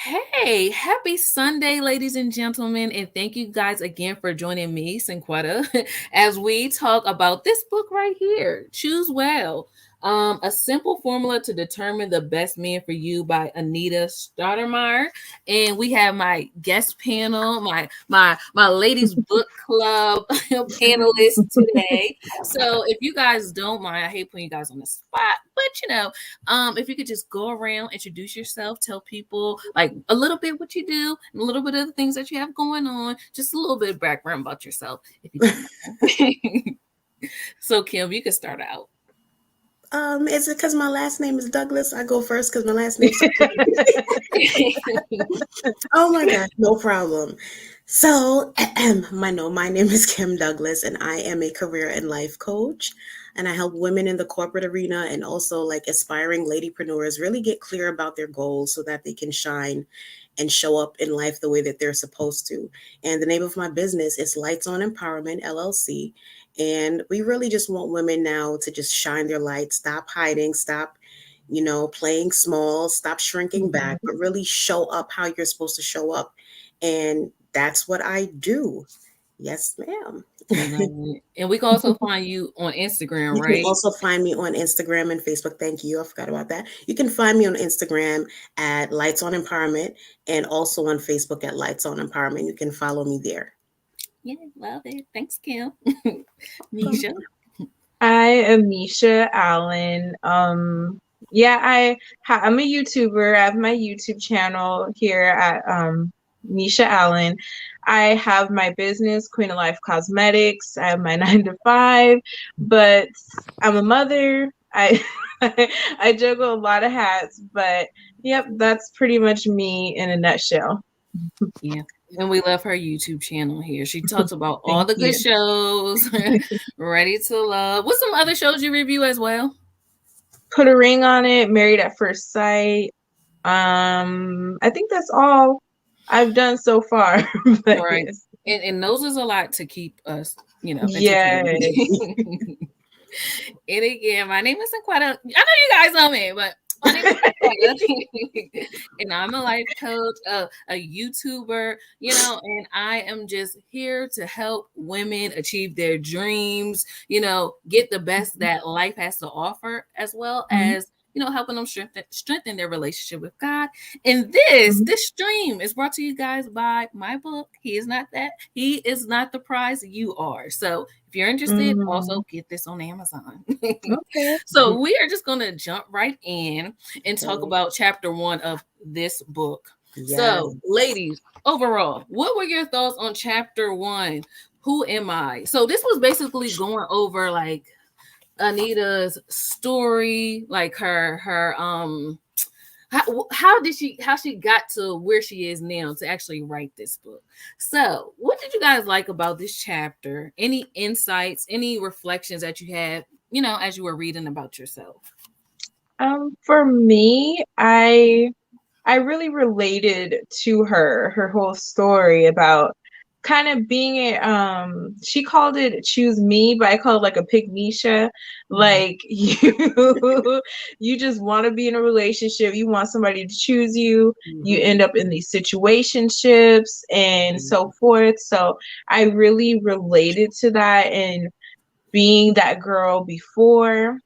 Hey, happy Sunday, ladies and gentlemen, and thank you guys again for joining me, Cinquetta, as we talk about this book right here, Choose Well. A simple formula to determine the best man for you by Anita Stoudemire. And we have my guest panel, my ladies book club panelists today. So if you guys don't mind, I hate putting you guys on the spot, but if you could just go around, introduce yourself, tell people like a little bit what you do, and a little bit of the things that you have going on, just a little bit of background about yourself, if you don't mind. So, Kim, you can start out. Is it because my last name is Douglas? I go first because my last name's Oh my gosh, no problem. So, my name is Kim Douglas, and I am a career and life coach. And I help women in the corporate arena and also like aspiring ladypreneurs really get clear about their goals so that they can shine and show up in life the way that they're supposed to. And the name of my business is Lights on Empowerment LLC. And we really just want women now to just shine their light, stop hiding, stop playing small, stop shrinking back, but really show up how you're supposed to show up. And that's what I do. Yes, ma'am. I love it. And we can also find you on Instagram, You can right? also find me on Instagram and Facebook. Thank you. I forgot about that. You can find me on Instagram at Lights on Empowerment and also on Facebook at Lights on Empowerment. You can follow me there. Yeah, love it. Thanks, Kim. Welcome. Misha. I am Misha Allen. I'm a YouTuber. I have my YouTube channel here at Misha Allen. I have my business, Queen of Life Cosmetics. I have my 9 to 5, but I'm a mother. I I juggle a lot of hats, but yep, that's pretty much me in a nutshell. Yeah. And we love her YouTube channel here. She talks about all Thank the good you. shows. Ready to Love. What's some other shows you review as well? Put a Ring on It, Married at First Sight. I think that's all I've done so far. But Right. yes. And those is a lot to keep us, entertained. Yes. And again, my name is Cinquetta. I know you guys know me, but my name is Cinquetta. And I'm a life coach, a YouTuber, and I am just here to help women achieve their dreams, get the best that life has to offer, as well as helping them strengthen their relationship with God. And this stream is brought to you guys by my book. He is not the prize, you are. So if you're interested, also get this on Amazon. Okay. So we are just gonna jump right in and talk about chapter 1 of this book. Yes. So, ladies, overall, what were your thoughts on chapter 1? Who am I? So this was basically going over like Anita's story, like her how she got to where she is now to actually write this book. So what did you guys like about this chapter? Any insights, any reflections that you had, as you were reading about yourself? For me, I really related to her whole story about kind of being she called it choose me, but I call it like a pick Misha. Like you just want to be in a relationship, you want somebody to choose you, you end up in these situationships and so forth. So I really related to that, and being that girl before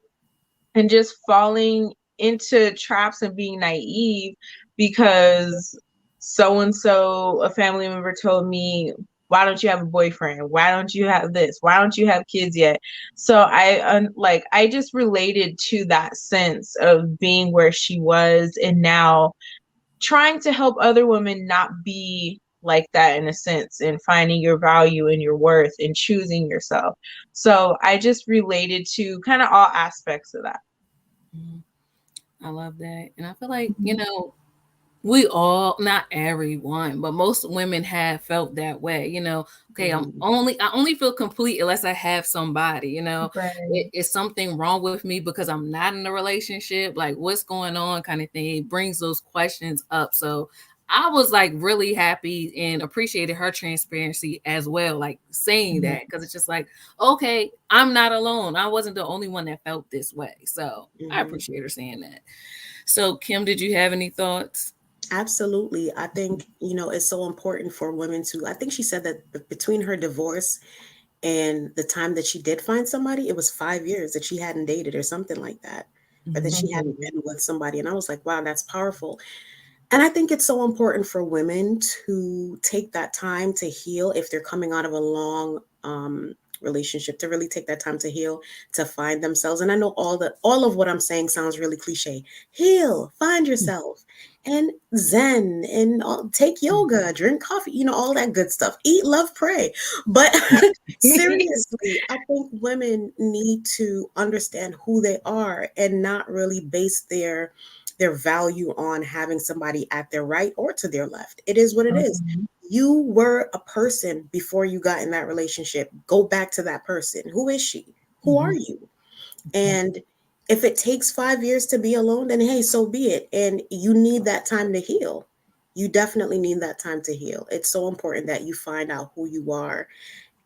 and just falling into traps and being naive because so and so, a family member told me, why don't you have a boyfriend? Why don't you have this? Why don't you have kids yet? So I just related to that sense of being where she was, and now trying to help other women not be like that in a sense, and finding your value and your worth and choosing yourself. So I just related to kind of all aspects of that. I love that. And I feel like, we all, not everyone, but most women have felt that way. Okay, I only feel complete unless I have somebody. Right. It's something wrong with me because I'm not in a relationship. Like, what's going on, kind of thing. It brings those questions up. So I was like really happy and appreciated her transparency as well, like saying that, because it's just like, okay, I'm not alone. I wasn't the only one that felt this way. So I appreciate her saying that. So, Kim, did you have any thoughts? Absolutely. I think, it's so important for women to, I think she said that between her divorce and the time that she did find somebody, it was 5 years that she hadn't dated or something like that, or that she hadn't Mhm. been with somebody. And I was like, wow, that's powerful. And I think it's so important for women to take that time to heal if they're coming out of a long relationship, to really take that time to heal, to find themselves. And I know all of what I'm saying sounds really cliche. Heal, find yourself, and Zen, and take yoga, drink coffee, all that good stuff. Eat, love, pray. But seriously, I think women need to understand who they are and not really base their value on having somebody at their right or to their left. It is what it is. Mhm. You were a person before you got in that relationship. Go back to that person. Who is she? Who are you? And if it takes 5 years to be alone, then hey, so be it. And you need that time to heal. You definitely need that time to heal. It's so important that you find out who you are.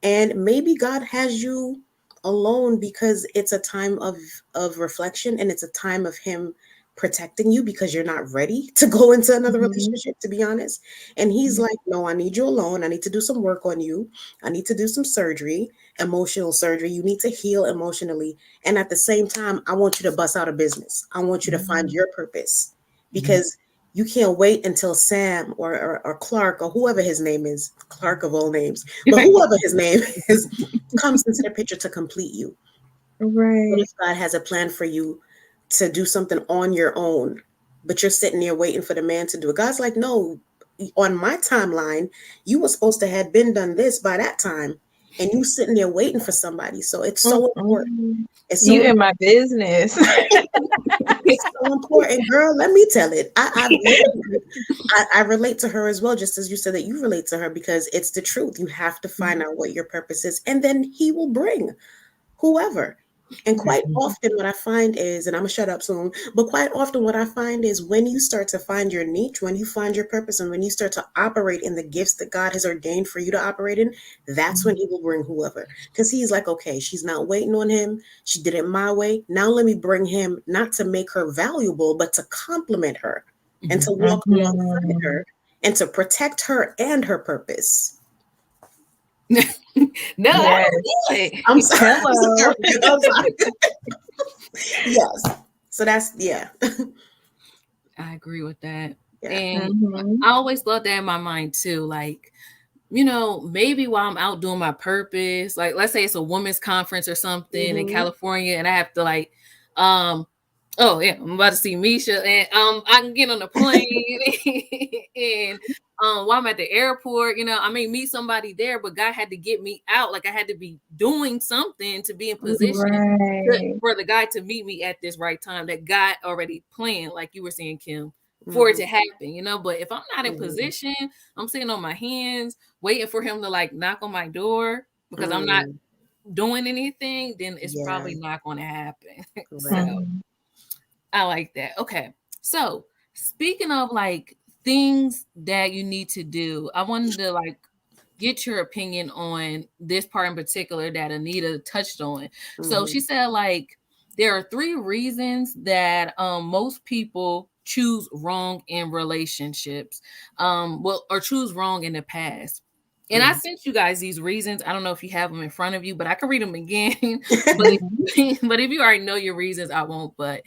And maybe God has you alone because it's a time of reflection, and it's a time of him protecting you because you're not ready to go into another Mhm. relationship, to be honest. And he's like, no, I need you alone. I need to do some work on you. I need to do some surgery, emotional surgery. You need to heal emotionally. And at the same time, I want you to bust out a business. I want you to find your purpose, because you can't wait until Sam or Clark, or whoever his name is, Clark of all names, but whoever his name is, comes into the picture to complete you. What Right. if God has a plan for you to do something on your own, but you're sitting there waiting for the man to do it? God's like, no, on my timeline, you were supposed to have been done this by that time, and you sitting there waiting for somebody. So it's so important. Mm-mm. It's so You in important. my business. It's so important, girl. Let me tell it. I relate to her as well, just as you said that you relate to her, because it's the truth. You have to find out what your purpose is, and then he will bring whoever. And quite often, what I find is, and I'm gonna shut up soon, but quite often, what I find is when you start to find your niche, when you find your purpose, and when you start to operate in the gifts that God has ordained for you to operate in, that's when He will bring whoever. Because He's like, okay, she's not waiting on Him. She did it my way. Now let me bring Him, not to make her valuable, but to complement her and to walk alongside Mhm. her and to protect her and her purpose. No, that Yes. was good. I'm sorry. I'm Hello. sorry. I'm sorry. Yes. So that's, yeah. I agree with that. Yeah. And Mhm. I always thought that in my mind too. Like, maybe while I'm out doing my purpose, like let's say it's a women's conference or something in Hmm. California, and I have to like, um, oh yeah, I'm about to see Misha, and I can get on the plane, and while I'm at the airport, I may meet somebody there, but God had to get me out. Like I had to be doing something to be in position Right. for the guy to meet me at this right time that God already planned, like you were saying, Kim, for it Hmm. to happen. But if I'm not in Hmm. position, I'm sitting on my hands waiting for him to like knock on my door because I'm not Mm. doing anything, then it's Yeah. probably not going to happen. So Right. Mhm. I like that. Okay. So speaking of like things that you need to do, I wanted to like get your opinion on this part in particular that Anita touched on. So she Hmm. said like there are 3 reasons that most people choose wrong in relationships. Well, or choose wrong in the past. And I Hmm. sent you guys these reasons. I don't know if you have them in front of you, but I can read them again. but Mhm. but if you already know your reasons, I won't. But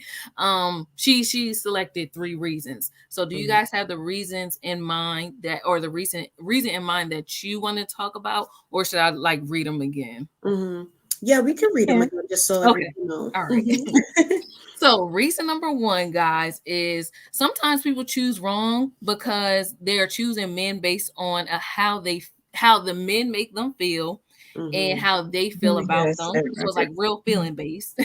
she selected 3 reasons. So do you guys have the reasons in mind that, or the recent reason in mind that you want to talk about, or should I like read them again? Hmm. Yeah, we can read them Yeah. again just so everyone Okay. knows. All right. So, reason number 1, guys, is sometimes people choose wrong because they are choosing men based on how the men make them feel and Hmm. how they feel about Yes. them. So it's like Right. real feeling based.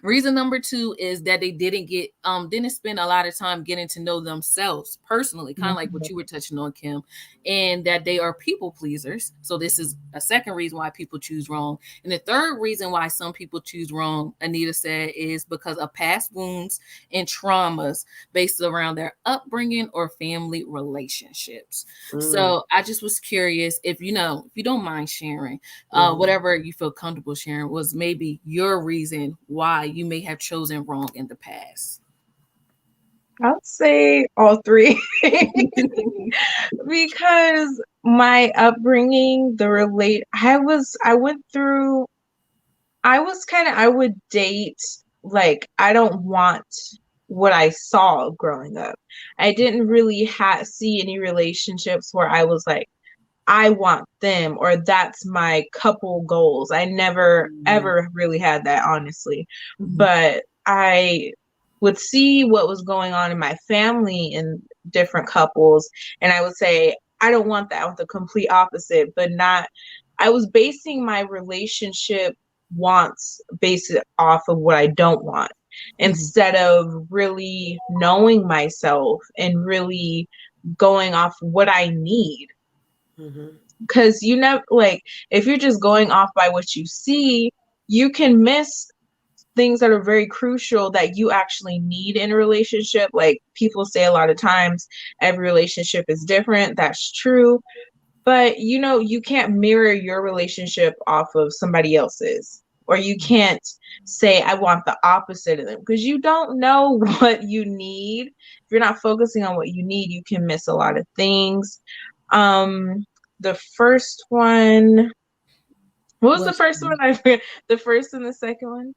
Reason number 2 is that they didn't spend a lot of time getting to know themselves personally, kind of like what you were touching on, Kim, and that they are people pleasers. So this is a second reason why people choose wrong. And the third reason why some people choose wrong, Anita said, is because of past wounds and traumas based around their upbringing or family relationships. Hmm. So I just was curious if you don't mind sharing, Hmm. whatever you feel comfortable sharing was maybe your reason why you may have chosen wrong in the past. I'll say all three. Because my upbringing, I would date, like, I don't want what I saw growing up. I didn't really see any relationships where I was like, I want them, or that's my couple goals. I never ever really had that, honestly. But I would see what was going on in my family in different couples, and I would say, I don't want that. I want the complete opposite, but not. I was basing my relationship wants based off of what I don't want instead of really knowing myself and really going off what I need. Because you never, like, if you're just going off by what you see, you can miss things that are very crucial that you actually need in a relationship. Like, people say a lot of times every relationship is different. That's true. But you can't mirror your relationship off of somebody else's, or you can't say I want the opposite of them, because you don't know what you need. If you're not focusing on what you need, you can miss a lot of things. The first one, what was the first one? I forget. The first and the second one.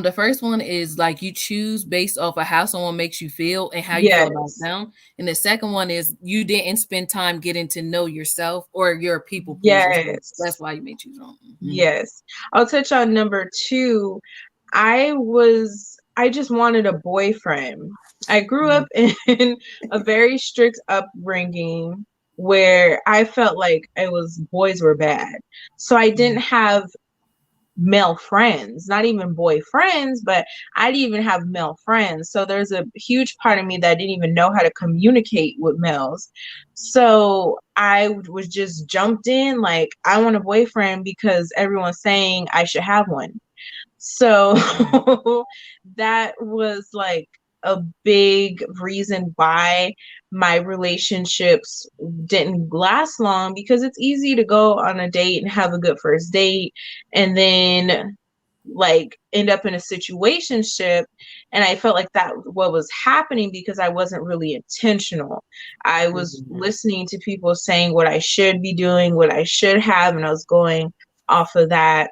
The first one is like you choose based off of how someone makes you feel and how you feel about Yes. them. And the second one is you didn't spend time getting to know yourself, or you're a people pleaser. So Yes. that's why you may choose wrong. Yes. I'll touch on number two. I just wanted a boyfriend. I grew up in a very strict upbringing where I felt like boys were bad. So I didn't have male friends, not even boyfriends, but I didn't even have male friends. So there's a huge part of me that didn't even know how to communicate with males. So I was just jumped in, like, I want a boyfriend because everyone's saying I should have one. So that was like a big reason why my relationships didn't last long, because it's easy to go on a date and have a good first date and then like end up in a situationship. And I felt like that what was happening because I wasn't really intentional. I was listening to people saying what I should be doing, what I should have, and I was going off of that.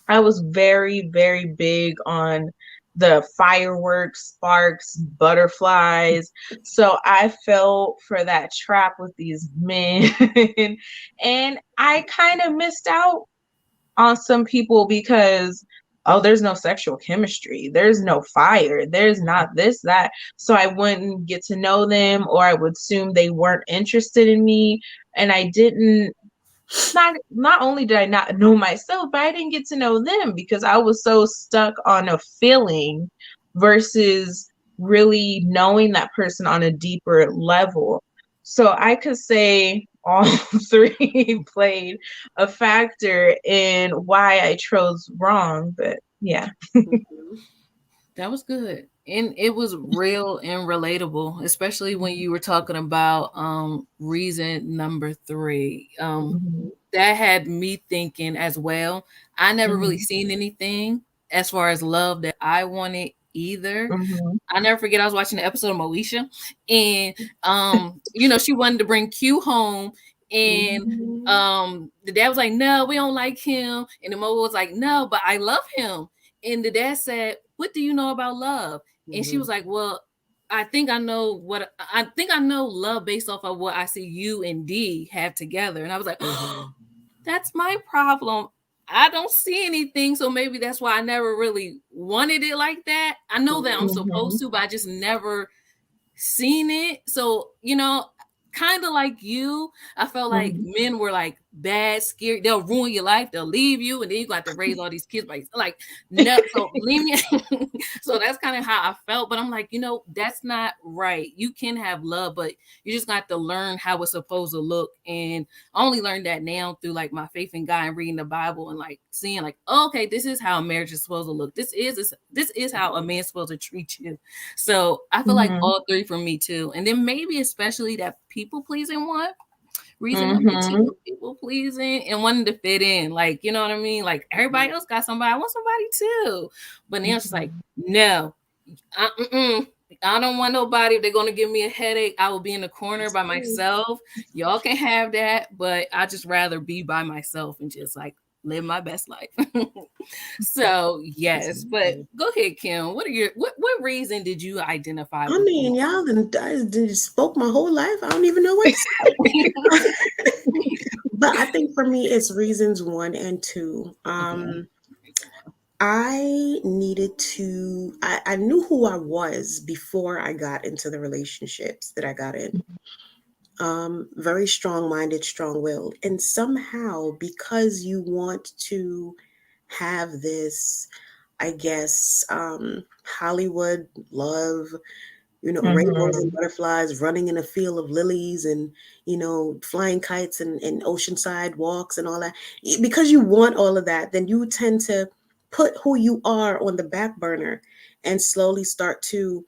I was very, very big on the fireworks, sparks, butterflies. So I fell for that trap with these men. And I kind of missed out on some people because, oh, there's no sexual chemistry. There's no fire. There's not this, that. So I wouldn't get to know them, or I would assume they weren't interested in me. And I didn't not only did I not know myself, but I didn't get to know them because I was so stuck on a feeling versus really knowing that person on a deeper level. So I could say all three played a factor in why I chose wrong, but yeah. That was good. And it was real and relatable, especially when you were talking about reason number three. That had me thinking as well. I never really seen anything as far as love that I wanted either. I never forget I was watching the episode of Moesha, and she wanted to bring Q home, and the dad was like, no, we don't like him, and the mother was like, no, but I love him. And the dad said, what do you know about love? And she was like, well, I think I know love based off of what I see you and D have together. And I was like, that's my problem. I don't see anything. So maybe that's why I never really wanted it like that. I know that I'm supposed to, but I just never seen it. So, kind of like you, I felt like men were like bad, scary. They'll ruin your life. They'll leave you, and then you got to raise all these kids. Like no, so leave me. So that's kind of how I felt. But I'm like, that's not right. You can have love, but you just got to learn how it's supposed to look. And I only learned that now through like my faith in God and reading the Bible and like seeing like, oh, okay, this is how a marriage is supposed to look. This is how a man's supposed to treat you. So I feel like all three for me too. And then maybe especially that people pleasing one. Reason number two, people pleasing and wanting to fit in. Like, you know what I mean? Like everybody else got somebody. I want somebody too. But now it's just like, no. I don't want nobody. If they're gonna give me a headache, I will be in the corner by myself. Y'all can have that, but I just rather be by myself and just like live my best life. So yes, but go ahead, Kim. What reason did you identify I with? mean, y'all done spoke my whole life. I don't even know what to say. But I think for me, it's reasons 1 and 2. I needed to, I knew who I was before I got into the relationships that I got in. Very strong minded, strong willed. And somehow, because you want to have this, I guess, Hollywood love, rainbows and Mhm. butterflies, running in a field of lilies, and, flying kites, and oceanside walks and all that. Because you want all of that, then you tend to put who you are on the back burner and slowly start to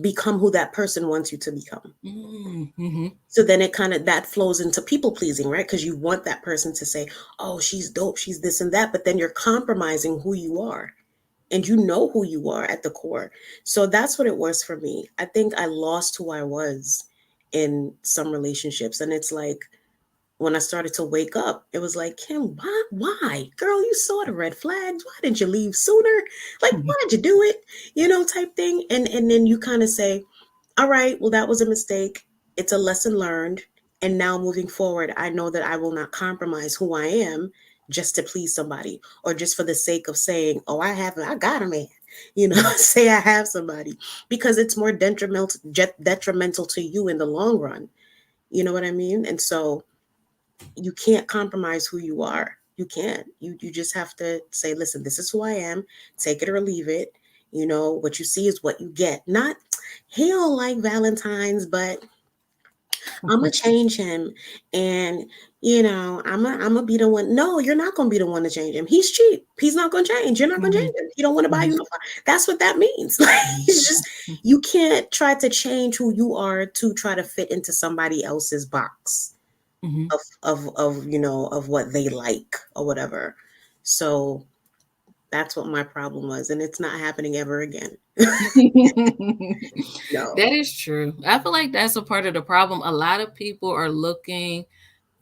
become who that person wants you to become. Mm-hmm. So then it kind of, that flows into people pleasing, right? Because you want that person to say, oh, she's dope, she's this and that, but then you're compromising who you are, and you know who you are at the core. So that's what it was for me. I think I lost who I was in some relationships. And it's like, when I started to wake up, it was like, Kim, why? Girl, you saw the red flags. Why didn't you leave sooner? Like, why did you do it? Type thing. And then you kind of say, all right, well, that was a mistake. It's a lesson learned. And now moving forward, I know that I will not compromise who I am just to please somebody, or just for the sake of saying, oh, I got a man, say I have somebody, because it's more detrimental to you in the long run. You know what I mean? And so you can't compromise who you are. You can't. You just have to say, listen, this is who I am. Take it or leave it. What you see is what you get. Not, he don't like Valentine's, but I'm gonna change him, and I'm gonna be the one. No, you're not gonna be the one to change him. He's cheap. He's not gonna change. You're not gonna change him. He don't want to buy you no fire. That's what that means. Like, it's just, you can't try to change who you are to try to fit into somebody else's box Mm-hmm. of what they like or whatever. So that's what my problem was, and it's not happening ever again. That No. is true. I feel like that's a part of the problem. A lot of people are looking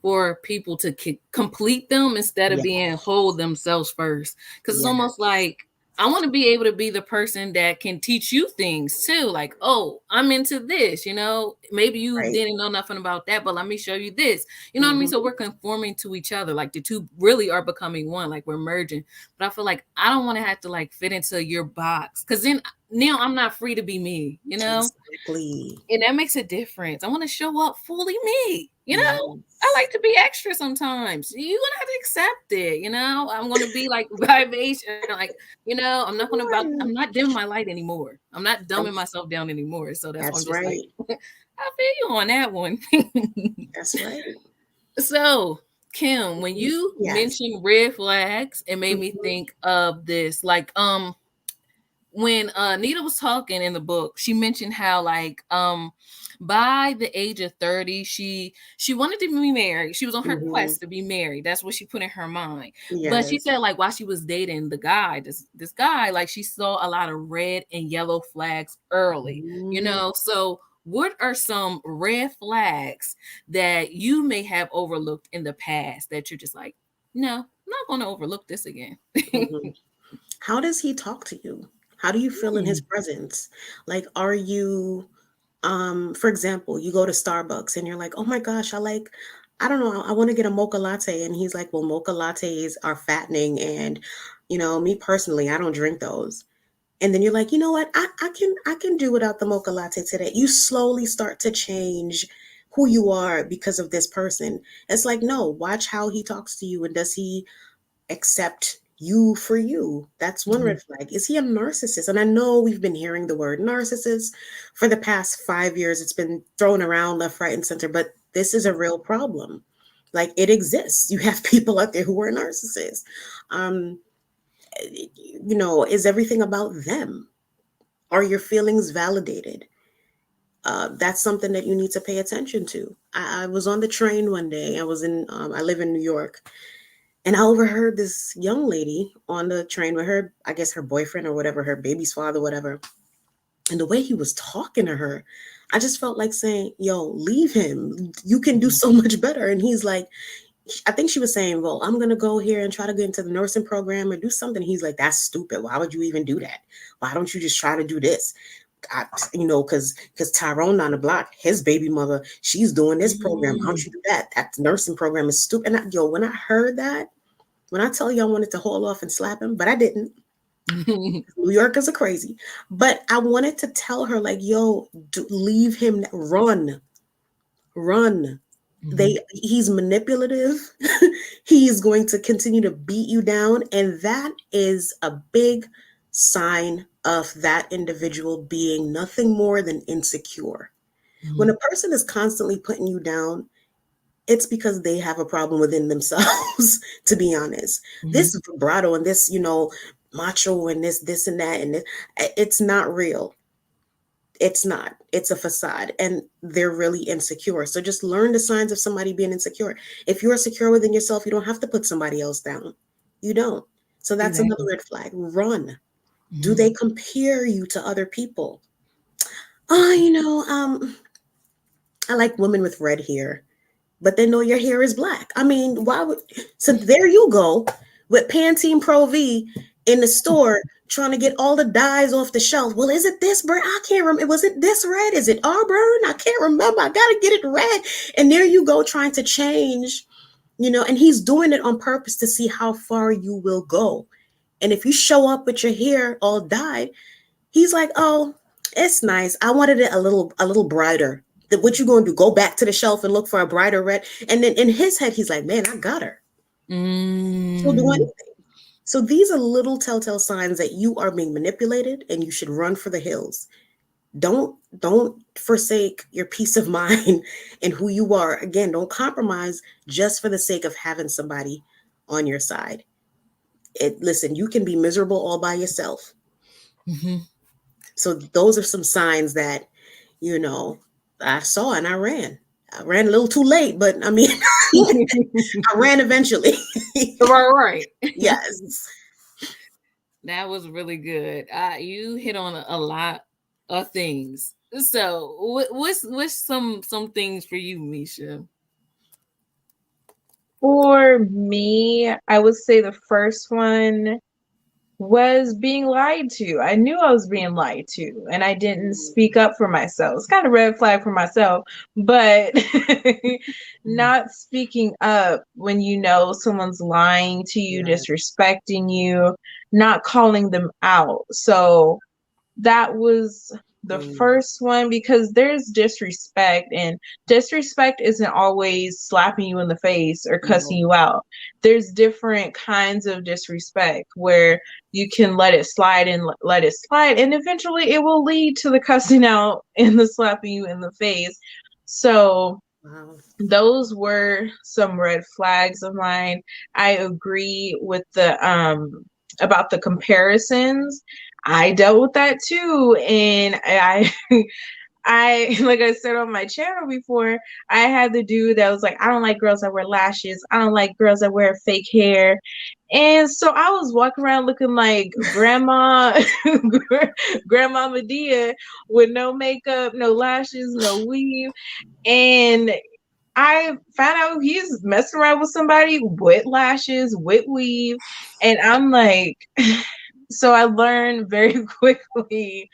for people to complete them instead of Yeah. being whole themselves first. Because it's Yeah. almost like I want to be able to be the person that can teach you things too. Like, oh, I'm into this, maybe you Right. didn't know nothing about that, but let me show you this. You know what I mean? Mm-hmm. So we're conforming to each other. Like the two really are becoming one, like we're merging. But I feel like I don't want to have to like fit into your box, because then now I'm not free to be me. Exactly. And that makes a difference. I want to show up fully me. I Yes. like to be extra sometimes. You're gonna have to accept it. I'm gonna be like vivacious, like I'm Right. not dimming my light anymore. I'm not dumbing That's, myself down anymore. So that's why I'm that's just like, right. I feel you on that one. That's right. So, Kim, when you Yes. mentioned red flags, it made me Mhm. think of this. Like, when Nita was talking in the book, she mentioned how like by the age of 30, she wanted to be married. She was on her Mhm. quest to be married. That's what she put in her mind. But she Yes. said like while she was dating the guy, this guy, like she saw a lot of red and yellow flags early. Mm. So what are some red flags that you may have overlooked in the past that you're just like, no, I'm not going to overlook this again? Mhm. How does he talk to you? How do you feel in his presence? Like, are you, for example, you go to Starbucks and you're like, oh my gosh, I don't know, I want to get a mocha latte. And he's like, well, mocha lattes are fattening. And, me personally, I don't drink those. And then you're like, you know what? I can do without the mocha latte today. You slowly start to change who you are because of this person. It's like, no, watch how he talks to you, and does he accept you for you? That's one red flag. Is he a narcissist? And I know we've been hearing the word narcissist for the past 5 years. It's been thrown around left, right, and center, but this is a real problem. Like, it exists. You have people out there who are narcissists. Um, is everything about them? Are your feelings validated? That's something that you need to pay attention to. I was on the train one day. I live in New York, and I overheard this young lady on the train with her, I guess her boyfriend or whatever, her baby's father, whatever. And the way he was talking to her, I just felt like saying, yo, leave him. You can do so much better. And he's like, I think she was saying, well, I'm going to go here and try to get into the nursing program or do something. He's like, that's stupid. Why would you even do that? Why don't you just try to do this? Because Tyrone on the block, his baby mother, she's doing this program. Why don't you do that? That nursing program is stupid. And when I heard that, when I tell you I wanted to haul off and slap him, but I didn't. New Yorkers are crazy. But I wanted to tell her, like, yo, leave him, run. He's manipulative. He's going to continue to beat you down. And that is a big sign of that individual being nothing more than insecure. When a person is constantly putting you down, it's because they have a problem within themselves, to be honest. This vibrato and this, macho and this and that, and it's not real. It's not. It's a facade, and they're really insecure. So just learn the signs of somebody being insecure. If you're secure within yourself, you don't have to put somebody else down. You don't. So that's another red flag. Run. Do they compare you to other people? I like women with red hair, but they know your hair is black. I mean, why would? So there you go with Pantene Pro V in the store trying to get all the dyes off the shelf. Well, is it this brand? I can't remember. Was it this red? Is it Auburn? I can't remember. I got to get it red. And there you go trying to change, and he's doing it on purpose to see how far you will go. And if you show up with your hair all dyed, he's like, oh, it's nice. I wanted it a little brighter. What you going to do? Go back to the shelf and look for a brighter red? And then in his head, he's like, man, I got her. She'll do anything. So these are little telltale signs that you are being manipulated and you should run for the hills. Don't forsake your peace of mind and who you are. Again, don't compromise just for the sake of having somebody on your side. Listen, you can be miserable all by yourself. So those are some signs that, I saw and I ran. I ran a little too late, but I mean, I ran eventually. Right. Yes. That was really good. You hit on a lot of things. So what's some things for you, Misha? For me, I would say the first one was being lied to. I knew I was being lied to, and I didn't speak up for myself. It's kind of a red flag for myself, but not speaking up when someone's lying to you, disrespecting you, not calling them out. So that was the first one, because there's disrespect, and disrespect isn't always slapping you in the face or cussing you out. There's different kinds of disrespect where you can let it slide, and eventually it will lead to the cussing out and the slapping you in the face. So those were some red flags of mine. I agree with the about the comparisons. I dealt with that too. And I like I said on my channel before, I had the dude that was like, I don't like girls that wear lashes. I don't like girls that wear fake hair. And so I was walking around looking like Grandma Medea with no makeup, no lashes, no weave. And I found out he's messing around with somebody with lashes, with weave. And I'm like, so I learned very quickly.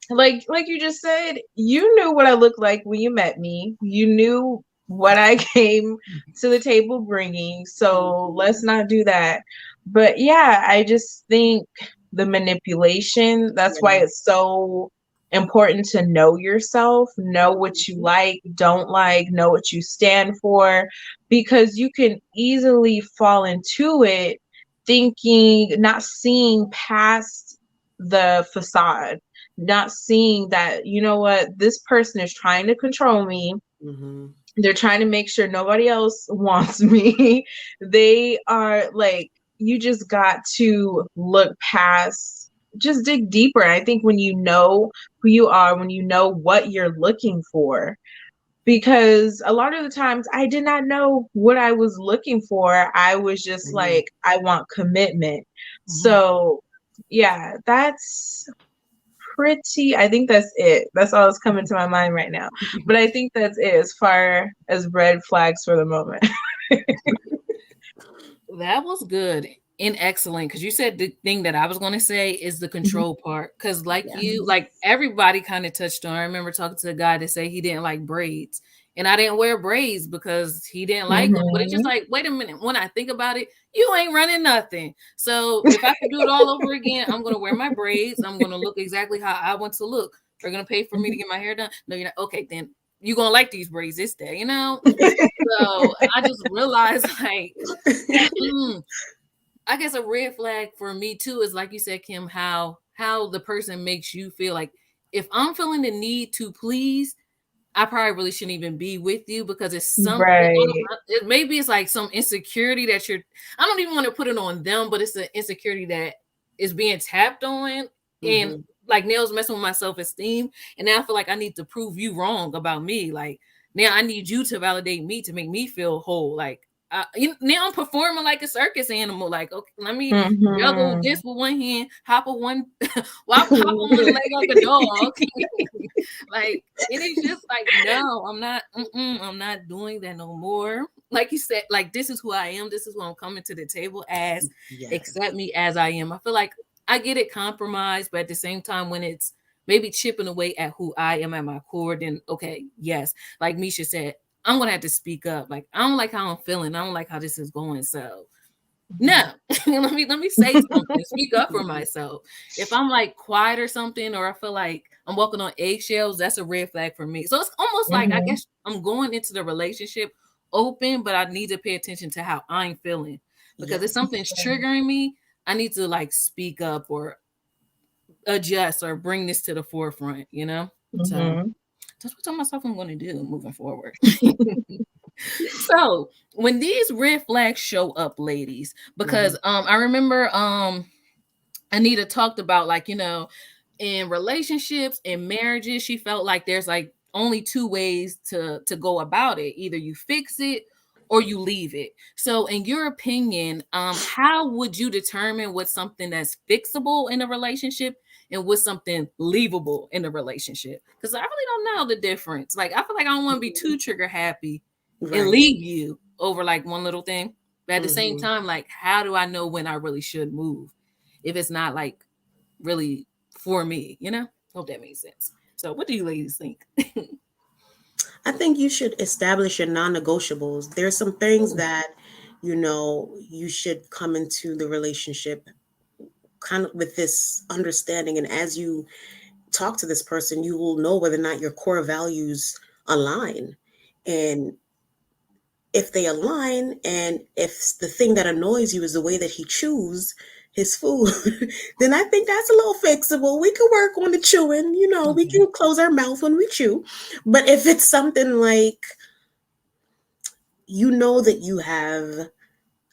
Like you just said, you knew what I looked like when you met me. You knew what I came to the table bringing. So let's not do that. But yeah, I just think the manipulation, that's why it's so important to know yourself, know what you like, don't like, know what you stand for, because you can easily fall into it thinking, not seeing past the facade, not seeing that, this person is trying to control me. They're trying to make sure nobody else wants me. They are like, you just got to look past, just dig deeper. I think when you know who you are, when you know what you're looking for, because a lot of the times I did not know what I was looking for. I was just like, I want commitment. So yeah, that's I think that's it. That's all that's coming to my mind right now. But I think that's it as far as red flags for the moment. That was good and excellent, because you said the thing that I was going to say is the control part. Because like you, Yes. like everybody kind of touched on. I remember talking to a guy that said he didn't like braids, and I didn't wear braids because he didn't like them. But it's just Mhm. like, wait a minute. When I think about it, you ain't running nothing. So if I could do it all over again, I'm going to wear my braids. I'm going to look exactly how I want to look. They're going to pay for me to get my hair done. No, you're not. Okay, then you're going to like these braids this day, you know? So I just realized, like, I guess a red flag for me too is, like you said, Kim, how the person makes you feel. Like, if I'm feeling the need to please, I probably really shouldn't even be with you, because it's something. I don't Right. know, maybe it's like some insecurity that you're. I don't even want to put it on them, but it's an insecurity that is being tapped on, and Mhm. like nails messing with my self esteem. And now I feel like I need to prove you wrong about me. Like, now I need you to validate me to make me feel whole. Like, now I'm performing like a circus animal. Like, okay, let me juggle this Mhm. with one hand, hop on one, hop on one leg like a dog. Like, it is just like, no, I'm not doing that no more. Like you said, like, this is who I am. This is who I'm coming to the table as. Yes. Accept me as I am. I feel like I get it compromised, but at the same time, when it's maybe chipping away at who I am at my core, then okay, yes. Like Misha said, I'm gonna have to speak up. Like, I don't like how I'm feeling. I don't like how this is going. So no, let me say something. Speak up for Mhm. myself. If I'm like quiet or something, or I feel like I'm walking on eggshells, that's a red flag for me. So it's almost like, I Mhm. guess I'm going into the relationship open, but I need to pay attention to how I'm feeling, because if Yes. something's triggering me, I need to like speak up or adjust or bring this to the forefront. So Mhm. that's what I told myself I'm going to do moving forward. So when these red flags show up, ladies, because Mhm. I remember Anita talked about, like, in relationships and marriages, she felt like there's like only two ways to go about it. Either you fix it or you leave it. So in your opinion, how would you determine what's something that's fixable in a relationship and what's something leavable in a relationship? Because I really don't know the difference. Like, I feel like I don't want to be too trigger happy and Right. leave you over like one little thing. But at the same Mhm. time, like, how do I know when I really should move if it's not like really for me? Hope that makes sense. So what do you ladies think? I think you should establish your non-negotiables. There's some things Ooh. that you should come into the relationship kind of with this understanding, and as you talk to this person, you will know whether or not your core values align. And if they align, and if the thing that annoys you is the way that he chews his food, then I think that's a little fixable. We can work on the chewing, we Mhm. can close our mouth when we chew. But if it's something like, that you have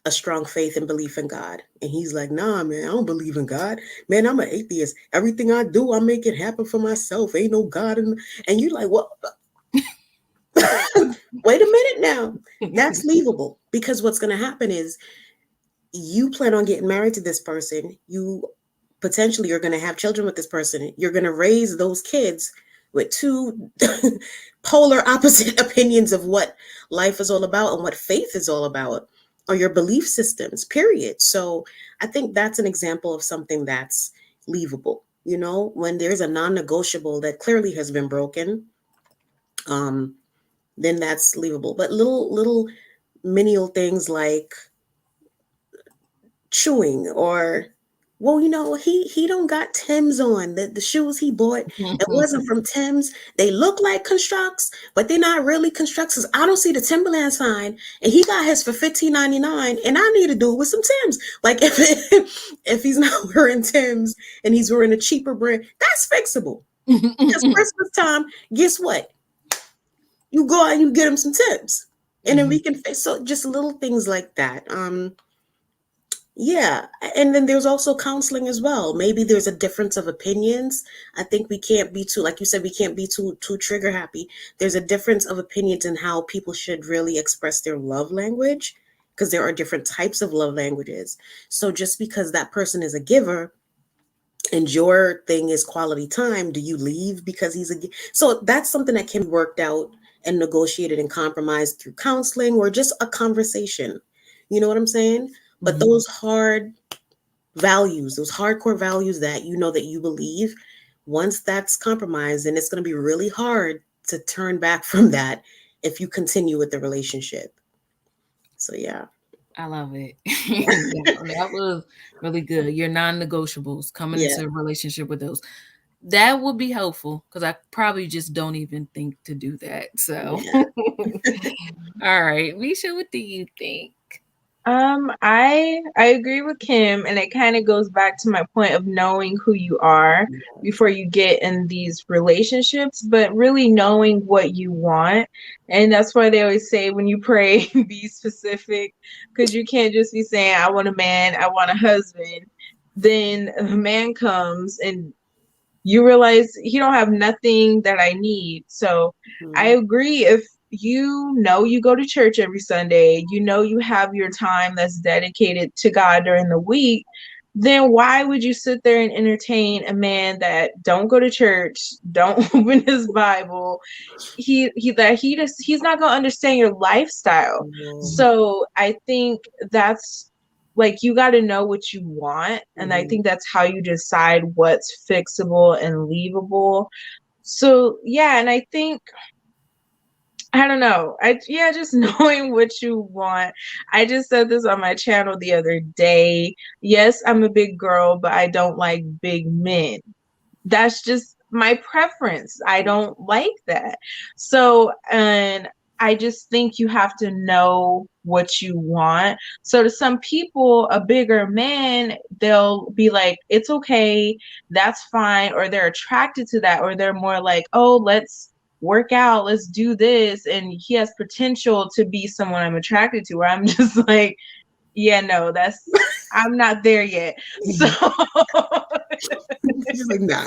a strong faith and belief in God, and he's like, nah, man, I don't believe in God. Man, I'm an atheist. Everything I do, I make it happen for myself. Ain't no God. And you're like, well, wait a minute now. That's leavable, because what's going to happen is you plan on getting married to this person. You potentially are going to have children with this person. You're going to raise those kids with two polar opposite opinions of what life is all about and what faith is all about, or your belief systems, period. So I think that's an example of something that's leavable. When there's a non-negotiable that clearly has been broken, um, then that's leavable. But little menial things like chewing, or, well, he don't got Tim's on. The shoes he bought, it wasn't from Tim's. They look like Constructs, but they're not really Constructs, 'cause I don't see the Timberland sign, and he got his for $15.99, and I need to do it with some Tim's. Like, if he's not wearing Tim's and he's wearing a cheaper brand, that's fixable. Because Christmas time, guess what? You go out and you get him some Tim's, and then we can fix. So just little things like that. Yeah, and then there's also counseling as well. Maybe there's a difference of opinions. I think we can't be too, like you said, we can't be too trigger happy. There's a difference of opinions in how people should really express their love language, because there are different types of love languages. So just because that person is a giver and your thing is quality time, do you leave because so that's something that can be worked out and negotiated and compromised through counseling or just a conversation. You know what I'm saying? But Mhm. those hard values, those hardcore values that you know that you believe, once that's compromised, then it's going to be really hard to turn back from that if you continue with the relationship. So yeah. I love it. That was really good. Your non-negotiables coming Yeah. into a relationship with those. That would be helpful because I probably just don't even think to do that. So, Yeah. all right, Misha, what do you think? I agree with Kim, and it kind of goes back to my point of knowing who you are before you get in these relationships, but really knowing what you want. And that's why they always say when you pray, be specific, because you can't just be saying, I want a man, I want a husband. Then a man comes and you realize he don't have nothing that I need. So I Mhm. agree. If you know you go to church every Sunday, you know you have your time that's dedicated to God during the week, then why would you sit there and entertain a man that don't go to church, don't open his Bible? He's not gonna understand your lifestyle. Mhm. So I think that's like you got to know what you want, and I Mhm. think that's how you decide what's fixable and leavable. So yeah, and I think I don't know. Just knowing what you want. I just said this on my channel the other day. Yes, I'm a big girl, but I don't like big men. That's just my preference. I don't like that. So, and I just think you have to know what you want. So, to some people, a bigger man, they'll be like, it's okay, that's fine, or they're attracted to that, or they're more like, oh, let's work out, let's do this. And he has potential to be someone I'm attracted to, where I'm just like, yeah, no, I'm not there yet. So, He's like, nah.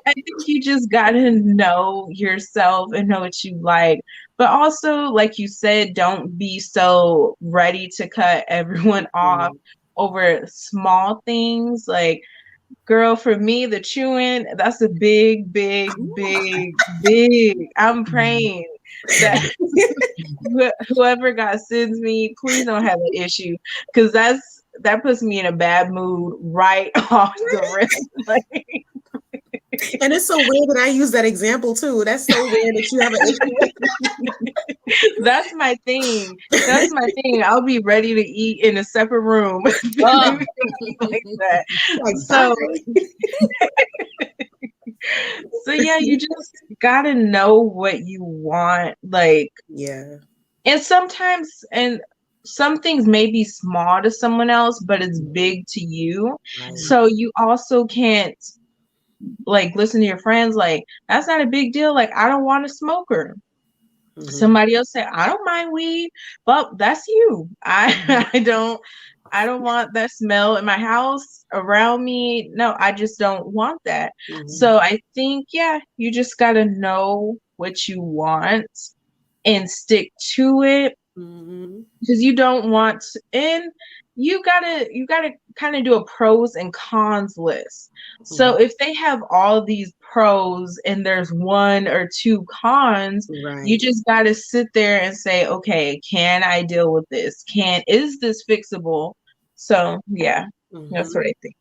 I think you just gotta know yourself and know what you like. But also, like you said, don't be so ready to cut everyone off Mhm. over small things. Like, girl, for me, the chewing, that's a big, big, big, big. I'm praying that whoever God sends me, please don't have an issue. Because that puts me in a bad mood right off the rip. Like, And it's so weird that I use that example too. That's so weird that you have an that's my thing. That's my thing. I'll be ready to eat in a separate room. Oh, Like that. like, bye. So yeah, you just gotta know what you want. Like, Yeah. and sometimes and some things may be small to someone else, but it's big to you. Right. So you also can't like listen to your friends like that's not a big deal. Like I don't want a smoker. Mhm. Somebody else say, I don't mind weed, but that's you. I don't want that smell in my house around me. No, I just don't want that. Mhm. So I think, yeah, you just gotta know what you want and stick to it Mhm. because you don't want and you gotta kind of do a pros and cons list. So Mhm. if they have all these pros and there's one or two cons, you Right. just gotta sit there and say, okay, can I deal with this? Is this fixable? So yeah, that's what Mhm. I think.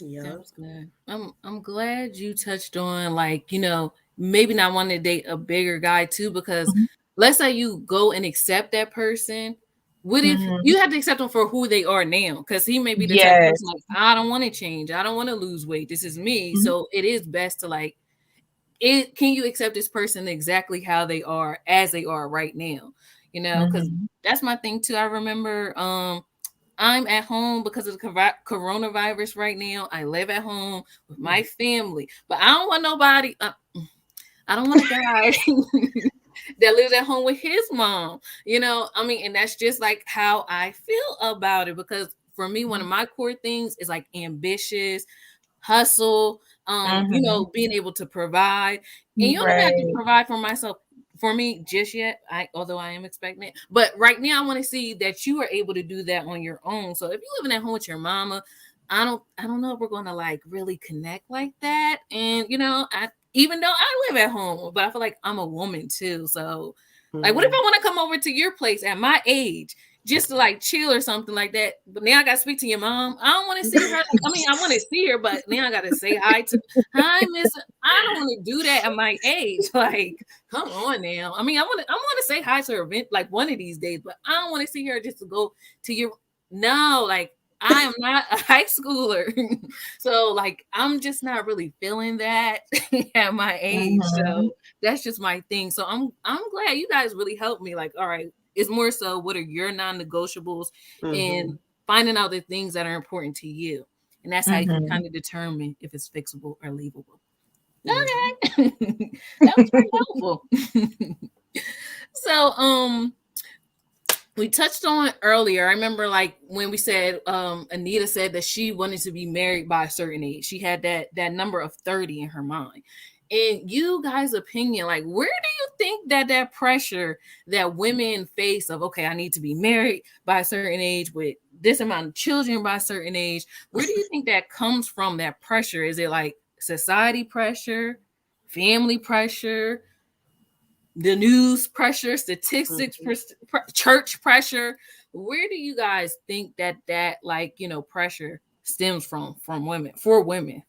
that Yep. was good. I'm glad you touched on like, maybe not wanting to date a bigger guy too, because let's say you go and accept that person. What if Mhm. you have to accept them for who they are now? Because he may be the type of person Yes. like, I don't want to change, I don't want to lose weight. This is me. Mhm. So it is best to like it can you accept this person exactly how they are as they are right now? Because Mhm. that's my thing too. I remember I'm at home because of the coronavirus right now. I live at home with my family, but I don't want nobody. I don't want a guy that lives at home with his mom. I mean, and that's just like how I feel about it. Because for me, one of my core things is like ambitious, hustle, Mhm. being able to provide. And you don't even have to Right. provide for myself for me just yet. Although I am expecting it. But right now I want to see that you are able to do that on your own. So if you're living at home with your mama, I don't know if we're gonna like really connect like that. And you know, I even though I live at home, but I feel like I'm a woman too. So like what if I want to come over to your place at my age just to like chill or something like that? But now I gotta speak to your mom. I don't want to see her. Like, I mean, I want to see her, but now I gotta say hi, Miss. I don't want to do that at my age. Like, come on now. I mean, I want to say hi to her event like one of these days, but I don't want to see her just to go to your no, like I am not a high schooler. So like I'm just not really feeling that at my age. Mhm. So that's just my thing. So I'm glad you guys really helped me. Like, all right, it's more so what are your non-negotiables and Mhm. finding out the things that are important to you. And that's how you can Mhm. kind of determine if it's fixable or leavable. Mhm. Okay. That was pretty helpful. So we touched on earlier. I remember like when we said Anita said that she wanted to be married by a certain age. She had that number of 30 in her mind. In you guys' opinion, like where do you think that pressure that women face of okay, I need to be married by a certain age with this amount of children by a certain age, where do you think that comes from, that pressure? Is it like society pressure, family pressure, the news pressure, statistics, Mhm. church pressure? Where do you guys think that like pressure stems from women for women?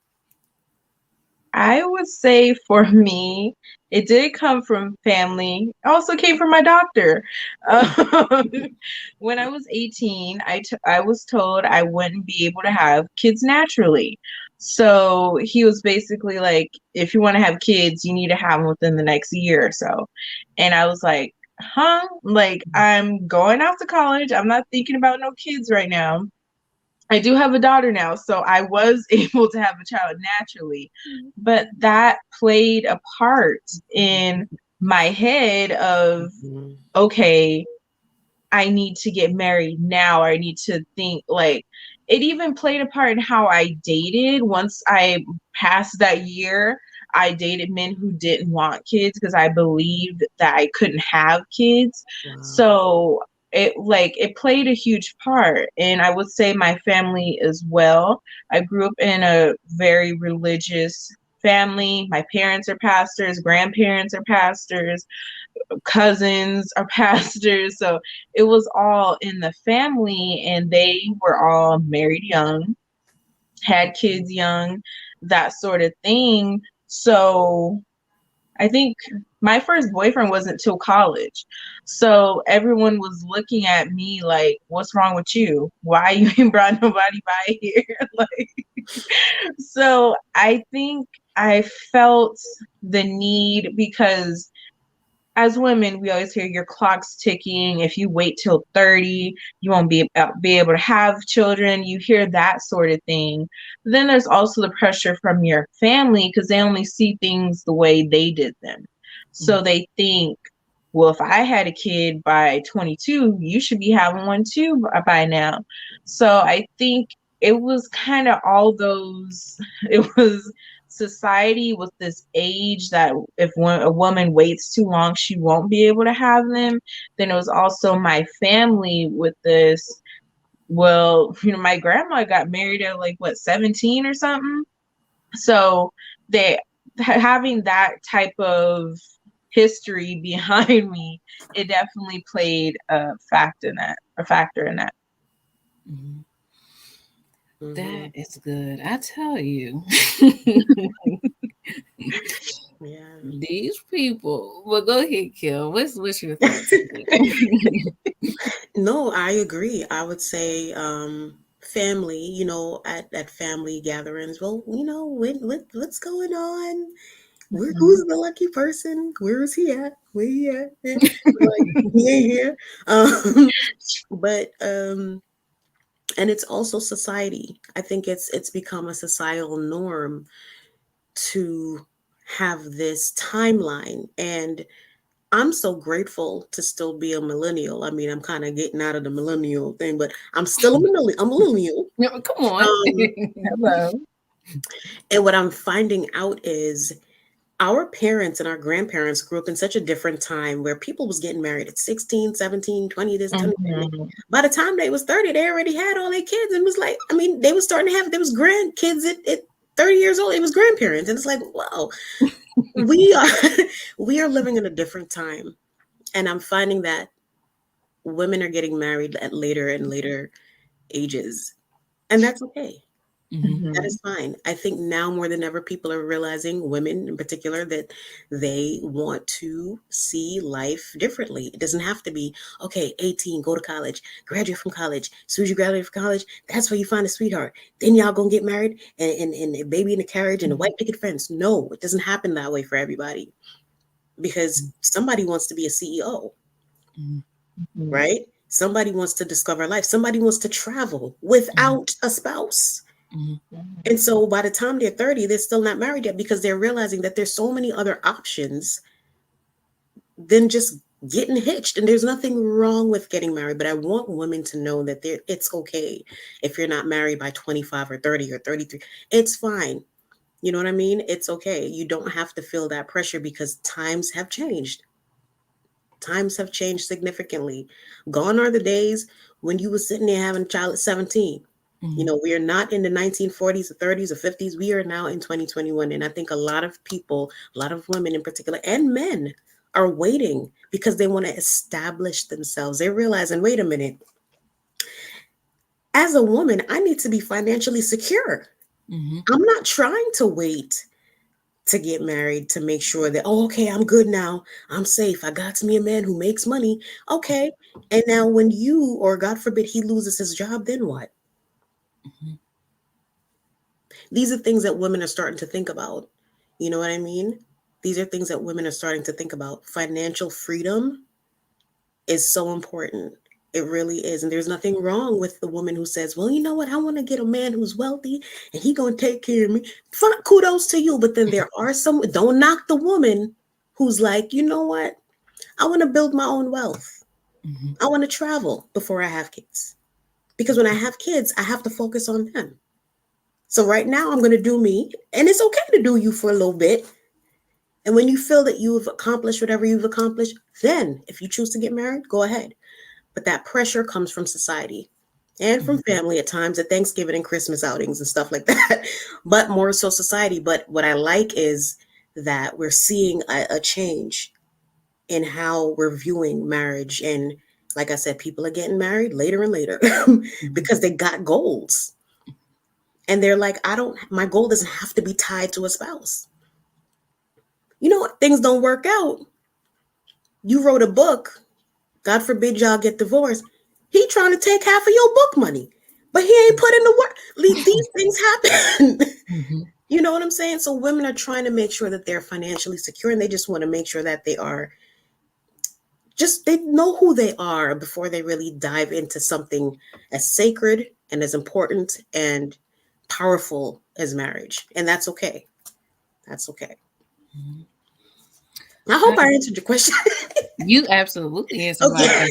I would say for me, it did come from family. It also came from my doctor. Um, when I was 18, I was told I wouldn't be able to have kids naturally. So he was basically like, if you want to have kids, you need to have them within the next year or so. And I was like, huh? Like, I'm going off to college. I'm not thinking about no kids right now. I do have a daughter now, so I was able to have a child naturally. But that played a part in my head of, Mhm. okay, I need to get married now. I need to think like it even played a part in how I dated. Once I passed that year, I dated men who didn't want kids because I believed that I couldn't have kids. Wow. So it played a huge part. And I would say my family as well. I grew up in a very religious family. My parents are pastors, grandparents are pastors, cousins are pastors. So it was all in the family, and they were all married young, had kids young, that sort of thing. So I think my first boyfriend wasn't till college. So everyone was looking at me like, what's wrong with you? Why you ain't brought nobody by here? Like, so I think I felt the need because as women, we always hear your clock's ticking. If you wait till 30, you won't be able to have children. You hear that sort of thing. But then there's also the pressure from your family because they only see things the way they did them. So they think, well, if I had a kid by 22, you should be having one too by now. So I think it was kind of all those, it was society with this age that if a woman waits too long, she won't be able to have them. Then it was also my family with this. Well, my grandma got married at like what 17 or something. So they having that type of history behind me, it definitely played a factor in that. Mhm. That Mhm. is good. I tell you. Yeah. These people. Well, go ahead, Kill. What's your thoughts? No, I agree. I would say family, at family gatherings. Well, what's going on? Who's Mhm. the lucky person? Where is he at? Where he at? Like he ain't here. Um, but and it's also society. I think it's become a societal norm to have this timeline, and I'm so grateful to still be a millennial. I mean, I'm kind of getting out of the millennial thing, but I'm still a millennial. I'm a millennial. No, come on. Um, Hello. and what I'm finding out is our parents and our grandparents grew up in such a different time where people was getting married at 16, 17, 20, this, 20. Mhm. By the time they was 30, they already had all their kids and was like, I mean, they was starting to have, there was grandkids at 30 years old. It was grandparents. And it's like, wow, we are, we are living in a different time. And I'm finding that women are getting married at later and later ages. And that's okay. That Mhm. is fine. I think now more than ever, people are realizing, women in particular, that they want to see life differently. It doesn't have to be, okay, 18, go to college, graduate from college. As soon as you graduate from college, that's where you find a sweetheart. Then y'all gonna get married and a baby in a carriage and a white picket fence. No, it doesn't happen that way for everybody because somebody wants to be a CEO, Mhm. Mhm. right? Somebody wants to discover life. Somebody wants to travel without a spouse. Mhm. Mhm. And so by the time they're 30, they're still not married yet because they're realizing that there's so many other options than just getting hitched. And there's nothing wrong with getting married, but I want women to know that it's okay if you're not married by 25 or 30 or 33. It's fine. You know what I mean? It's okay. You don't have to feel that pressure because times have changed. Times have changed significantly. Gone are the days when you were sitting there having a child at 17. You Mhm. know, we are not in the 1940s or 30s or 50s. We are now in 2021. And I think a lot of people, a lot of women in particular, and men are waiting because they want to establish themselves. They're realizing, wait a minute, as a woman, I need to be financially secure. Mhm. I'm not trying to wait to get married to make sure that, oh, okay, I'm good now. I'm safe. I got me a man who makes money. Okay. And now when you, or God forbid, he loses his job, then what? Mhm. These are things that women are starting to think about. You know what I mean? These are things that women are starting to think about. Financial freedom is so important. It really is. And there's nothing wrong with the woman who says, well, you know what? I want to get a man who's wealthy and he going to take care of me. Fine, kudos to you. But then there are some, don't knock the woman who's like, you know what? I want to build my own wealth. Mhm. I want to travel before I have kids. Because when I have kids, I have to focus on them. So right now, I'm going to do me. And it's okay to do you for a little bit. And when you feel that you've accomplished whatever you've accomplished, then if you choose to get married, go ahead. But that pressure comes from society and from Mhm. family at times at Thanksgiving and Christmas outings and stuff like that, but more so society. But what I like is that we're seeing a change in how we're viewing marriage. And like I said, people are getting married later and later Mhm. because they got goals. And they're like, my goal doesn't have to be tied to a spouse. You know what? Things don't work out. You wrote a book. God forbid y'all get divorced. He trying to take half of your book money, but he ain't put in the work. These things happen. Mhm. You know what I'm saying? So women are trying to make sure that they're financially secure and they just want to make sure that they know who they are before they really dive into something as sacred and as important and powerful as marriage. And that's okay. That's okay. Mhm. I hope I answered your question. You absolutely answered my Okay.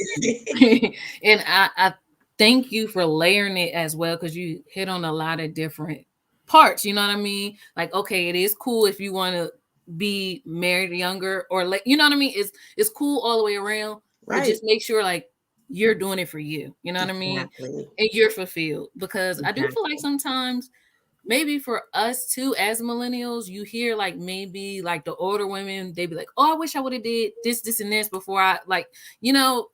question. And I thank you for layering it as well because you hit on a lot of different parts. You know what I mean? Like, okay, it is cool if you want to be married younger or like, you know what I mean? It's cool all the way around, but Right. just make sure like you're doing it for you. You know what I mean? Exactly. And you're fulfilled because I do feel like Exactly. sometimes maybe for us too as millennials, you hear like maybe like the older women, they be like, oh, I wish I would have did this and this before I like, you know,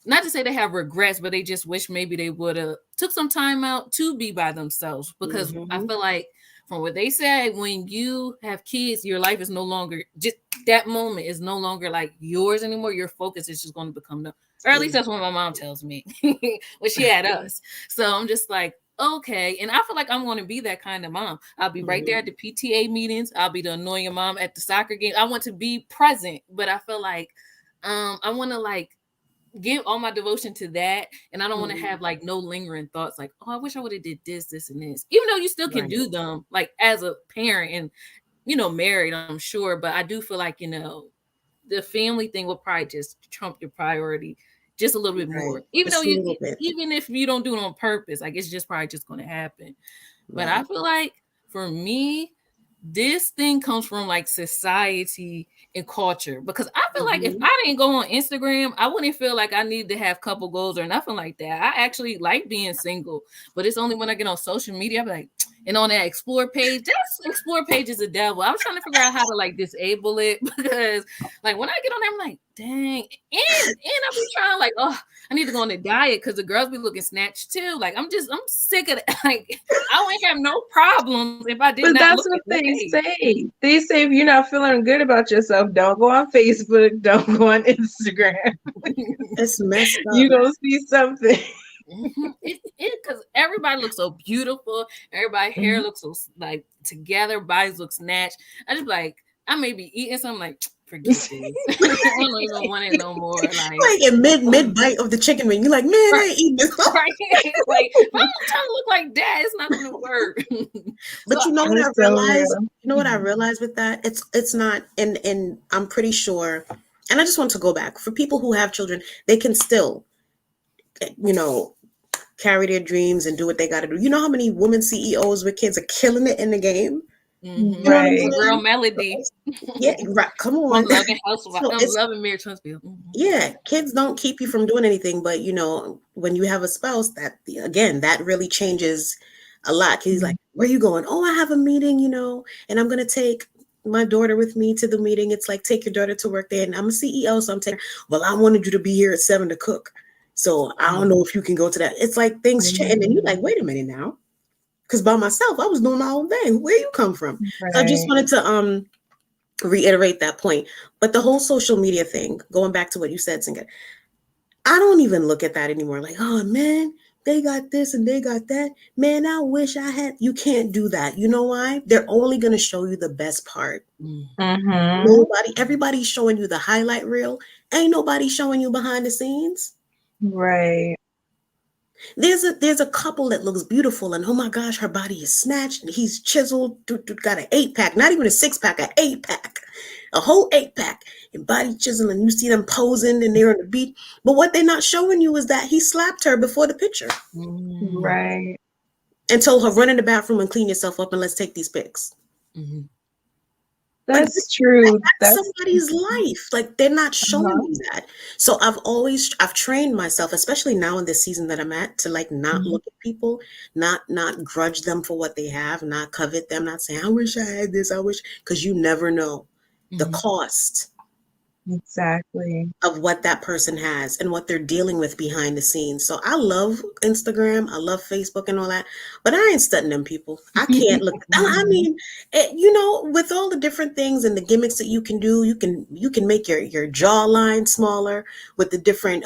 not to say they have regrets, but they just wish maybe they would have took some time out to be by themselves. Because I Hmm. feel like from what they say, when you have kids, your life is no longer just that moment is no longer like yours anymore. Your focus is just going to become the, or at least that's what my mom tells me when she had us. So I'm just like, okay. And I feel like I'm going to be that kind of mom. I'll be right there at the PTA meetings. I'll be the annoying mom at the soccer game. I want to be present, but I feel like I want to like give all my devotion to that, and I don't want to Hmm. have like no lingering thoughts like, oh, I wish I would have did this and this, even though you still can Right. do them like as a parent and married, I'm sure, but I do feel like the family thing will probably just trump your priority just a little bit Right. more, even though Just a little bit. even if you don't do it on purpose, like it's just probably just going to happen. But I Right. feel like for me, this thing comes from like society and culture, because I feel like if Mhm. I didn't go on Instagram, I wouldn't feel like I need to have couple goals or nothing like that. I actually like being single, but it's only when I get on social media, I'm like, and on that explore page, that's explore page is the devil. I was trying to figure out how to like disable it because like when I get on there, I'm like, dang, and I be trying like, oh, I need to go on a diet because the girls be looking snatched too. Like I'm sick of it. Like I wouldn't have no problems if I did But not that's look what at that they page. say. They say if you're not feeling good about yourself, don't go on Facebook, don't go on Instagram. It's messed up. You gonna see something. It because everybody looks so beautiful, everybody hair looks so like together, bodies look snatched. I just like I may be eating something like forget this. I don't even want it no more. Like Like in mid bite of the chicken wing, you're like, man, I right, ain't eating this. right. Like if I'm trying to look like that, it's not gonna work. So But you know what I It's so realized? real. You know what I realized with that? It's not, and I'm pretty sure. And I just want to go back for people who have children, they can still, you know, carry their dreams and do what they got to do. You know how many women CEOs with kids are killing it in the game? mm-hmm. You know what I'm Right. My girl saying? Melody Yeah, right. Come from on. Loving Housewives. So I'm it's loving Mary Twinsfield. Mm-hmm. yeah, kids don't keep you from doing anything, but you know, when you have a spouse, that again, that really changes a lot. 'Cause he's like, where you going? Oh, I have a meeting, you know, and I'm gonna take my daughter with me to the meeting. It's like take your daughter to work there, and I'm a CEO, so I'm taking. Well, I wanted you to be here at 7 to cook, so I don't know if you can go to that. It's like things change, and then you're like, wait a minute now, because by myself, I was doing my own thing. Where you come from? So I just Right. wanted to reiterate that point. But the whole social media thing, going back to what you said, Singa, I don't even look at that anymore. Like, oh man, they got this and they got that. Man, I wish I had. You can't do that. You know why? They're only going to show you the best part. Mm-hmm. Everybody's showing you the highlight reel. Ain't nobody showing you behind the scenes. Right. There's a couple that looks beautiful, and oh my gosh, her body is snatched, and he's chiseled, got an 8-pack, not even a 6-pack, an 8-pack, a whole 8-pack, and body chiseling. You see them posing, and they're on the beach. But what they're not showing you is that he slapped her before the picture Mm-hmm. Right. and told her, run in the bathroom and clean yourself up, and let's take these pics. Mm-hmm. Like That's true. that's That's somebody's life. Like they're not showing uh-huh. you that. So I've trained myself, especially now in this season that I'm at, to like not look at people, not grudge them for what they have, not covet them, not saying I wish I had this, I wish, because you never know the Mm-hmm. cost Exactly. of what that person has and what they're dealing with behind the scenes. So I love Instagram, I love Facebook and all that, but I ain't studying them people. I can't look. I mean, you know, with all the different things and the gimmicks that you can do, you can make your jawline smaller with the different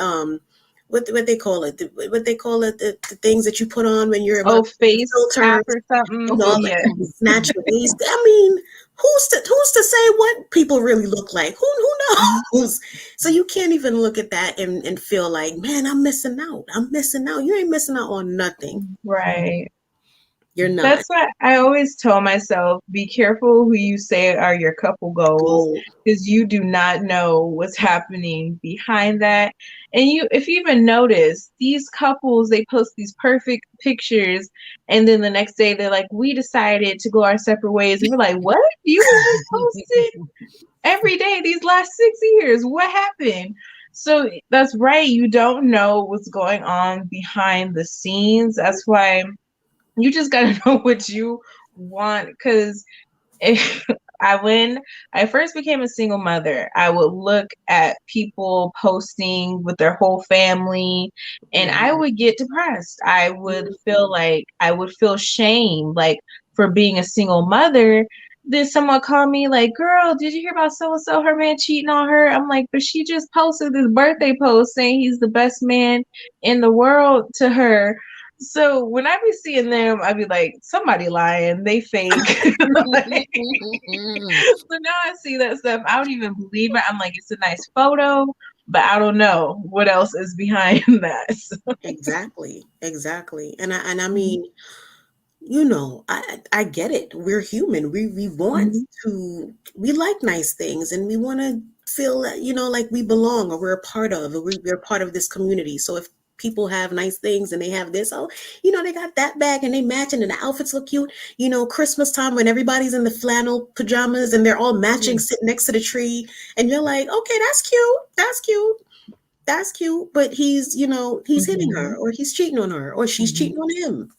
what they call it, the things that you put on when you're about Oh, to face app filters or something. and Oh all yeah. that, snatch your waist. I mean, who's to say what people really look like? Who knows? So you can't even look at that and feel like, man, I'm missing out. I'm missing out. You ain't missing out on nothing. Right. You're not. That's what I always tell myself. Be careful who you say are your couple goals, Gold. because you do not know what's happening behind that. And if you even notice, these couples, they post these perfect pictures, and then the next day they're like, we decided to go our separate ways. And we're like, what? You just posted every day these last 6 years. What happened? So that's right. You don't know what's going on behind the scenes. That's why you just gotta know what you want. Because if when I first became a single mother, I would look at people posting with their whole family, and I would get depressed. I would feel like I would feel shame, like for being a single mother. Then someone called me like, girl, did you hear about so and so, her man cheating on her? I'm like, but she just posted this birthday post saying he's the best man in the world to her. So when I be seeing them, I be like, somebody lying, they fake. Like, so now I see that stuff, I don't even believe it. I'm like, it's a nice photo, but I don't know what else is behind that. So, Exactly. And I mean, you know, I get it. We're human. We want mhm. to, we like nice things, and we want to feel that, you know, like we belong, or we're a part of, or we're part of this community. So if people have nice things and they have this. Oh, they got that bag and they matching and the outfits look cute. Christmas time when everybody's in the flannel pajamas and they're all matching, sitting next to the tree, and you're like, okay, that's cute. That's cute. That's cute. But he's, he's hitting her, or he's cheating on her, or she's cheating on him.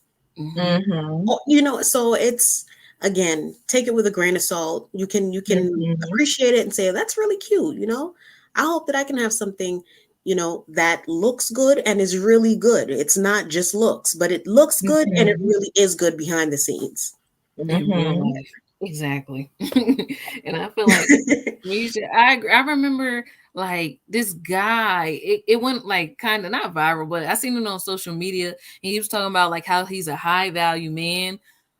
So it's, again, take it with a grain of salt. You can appreciate it and say, that's really cute. I hope that I can have something, that looks good and is really good. It's not just looks, but it looks good and it really is good behind the scenes. Exactly. And I feel like I remember like this guy, it went like kind of not viral, but I seen it on social media, and he was talking about like how he's a high value man.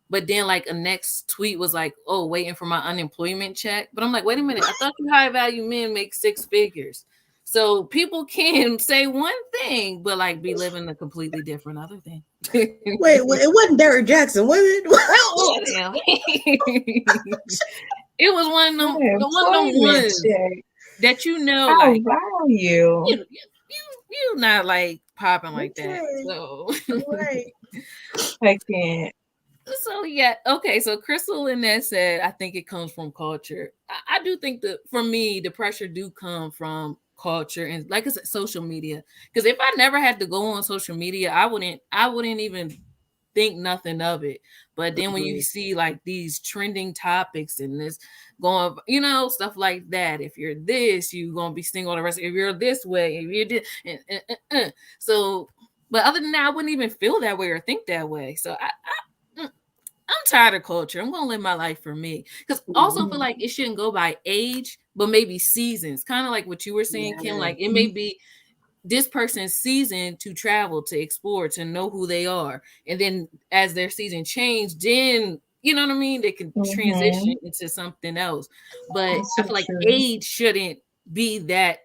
But then like a next tweet was like, oh, waiting for my unemployment check. But I'm like, wait a minute, I thought you high value men make 6 figures. So people can say one thing, but like be living a completely different other thing. Wait, it wasn't Derrick Jackson, was it? It was one of them ones that like value. You not like popping like that. So right. I can't. So yeah, okay. So Crystal Lynette said, I think it comes from culture. I do think that for me, the pressure do come from culture and, like I said, social media. Because if I never had to go on social media, I wouldn't even think nothing of it. But then when you see like these trending topics and this going, stuff like that. If you're this, you're gonna be single the rest. If you're this way, if you're this, so. But other than that, I wouldn't even feel that way or think that way. So I'm tired of culture. I'm gonna live my life for me. Because also feel like it shouldn't go by age, but maybe seasons. Kind of like what you were saying, Kim. Like it may be this person's season to travel, to explore, to know who they are. And then as their season change, then you know what I mean? They can transition into something else. But I feel like age shouldn't be that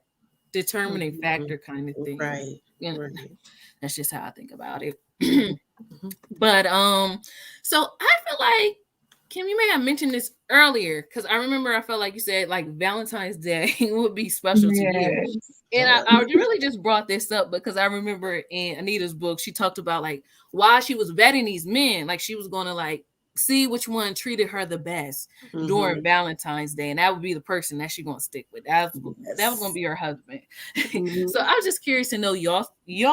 determining factor kind of thing. Right. Right. That's just how I think about it. But so I feel like, Kim, you may have mentioned this earlier, because I remember I felt like you said like Valentine's Day would be special to you. And I really just brought this up because I remember in Anita's book, she talked about like why she was vetting these men. Like she was going to like see which one treated her the best during Valentine's Day. And that would be the person that she's going to stick with. That was going to be her husband. So I was just curious to know your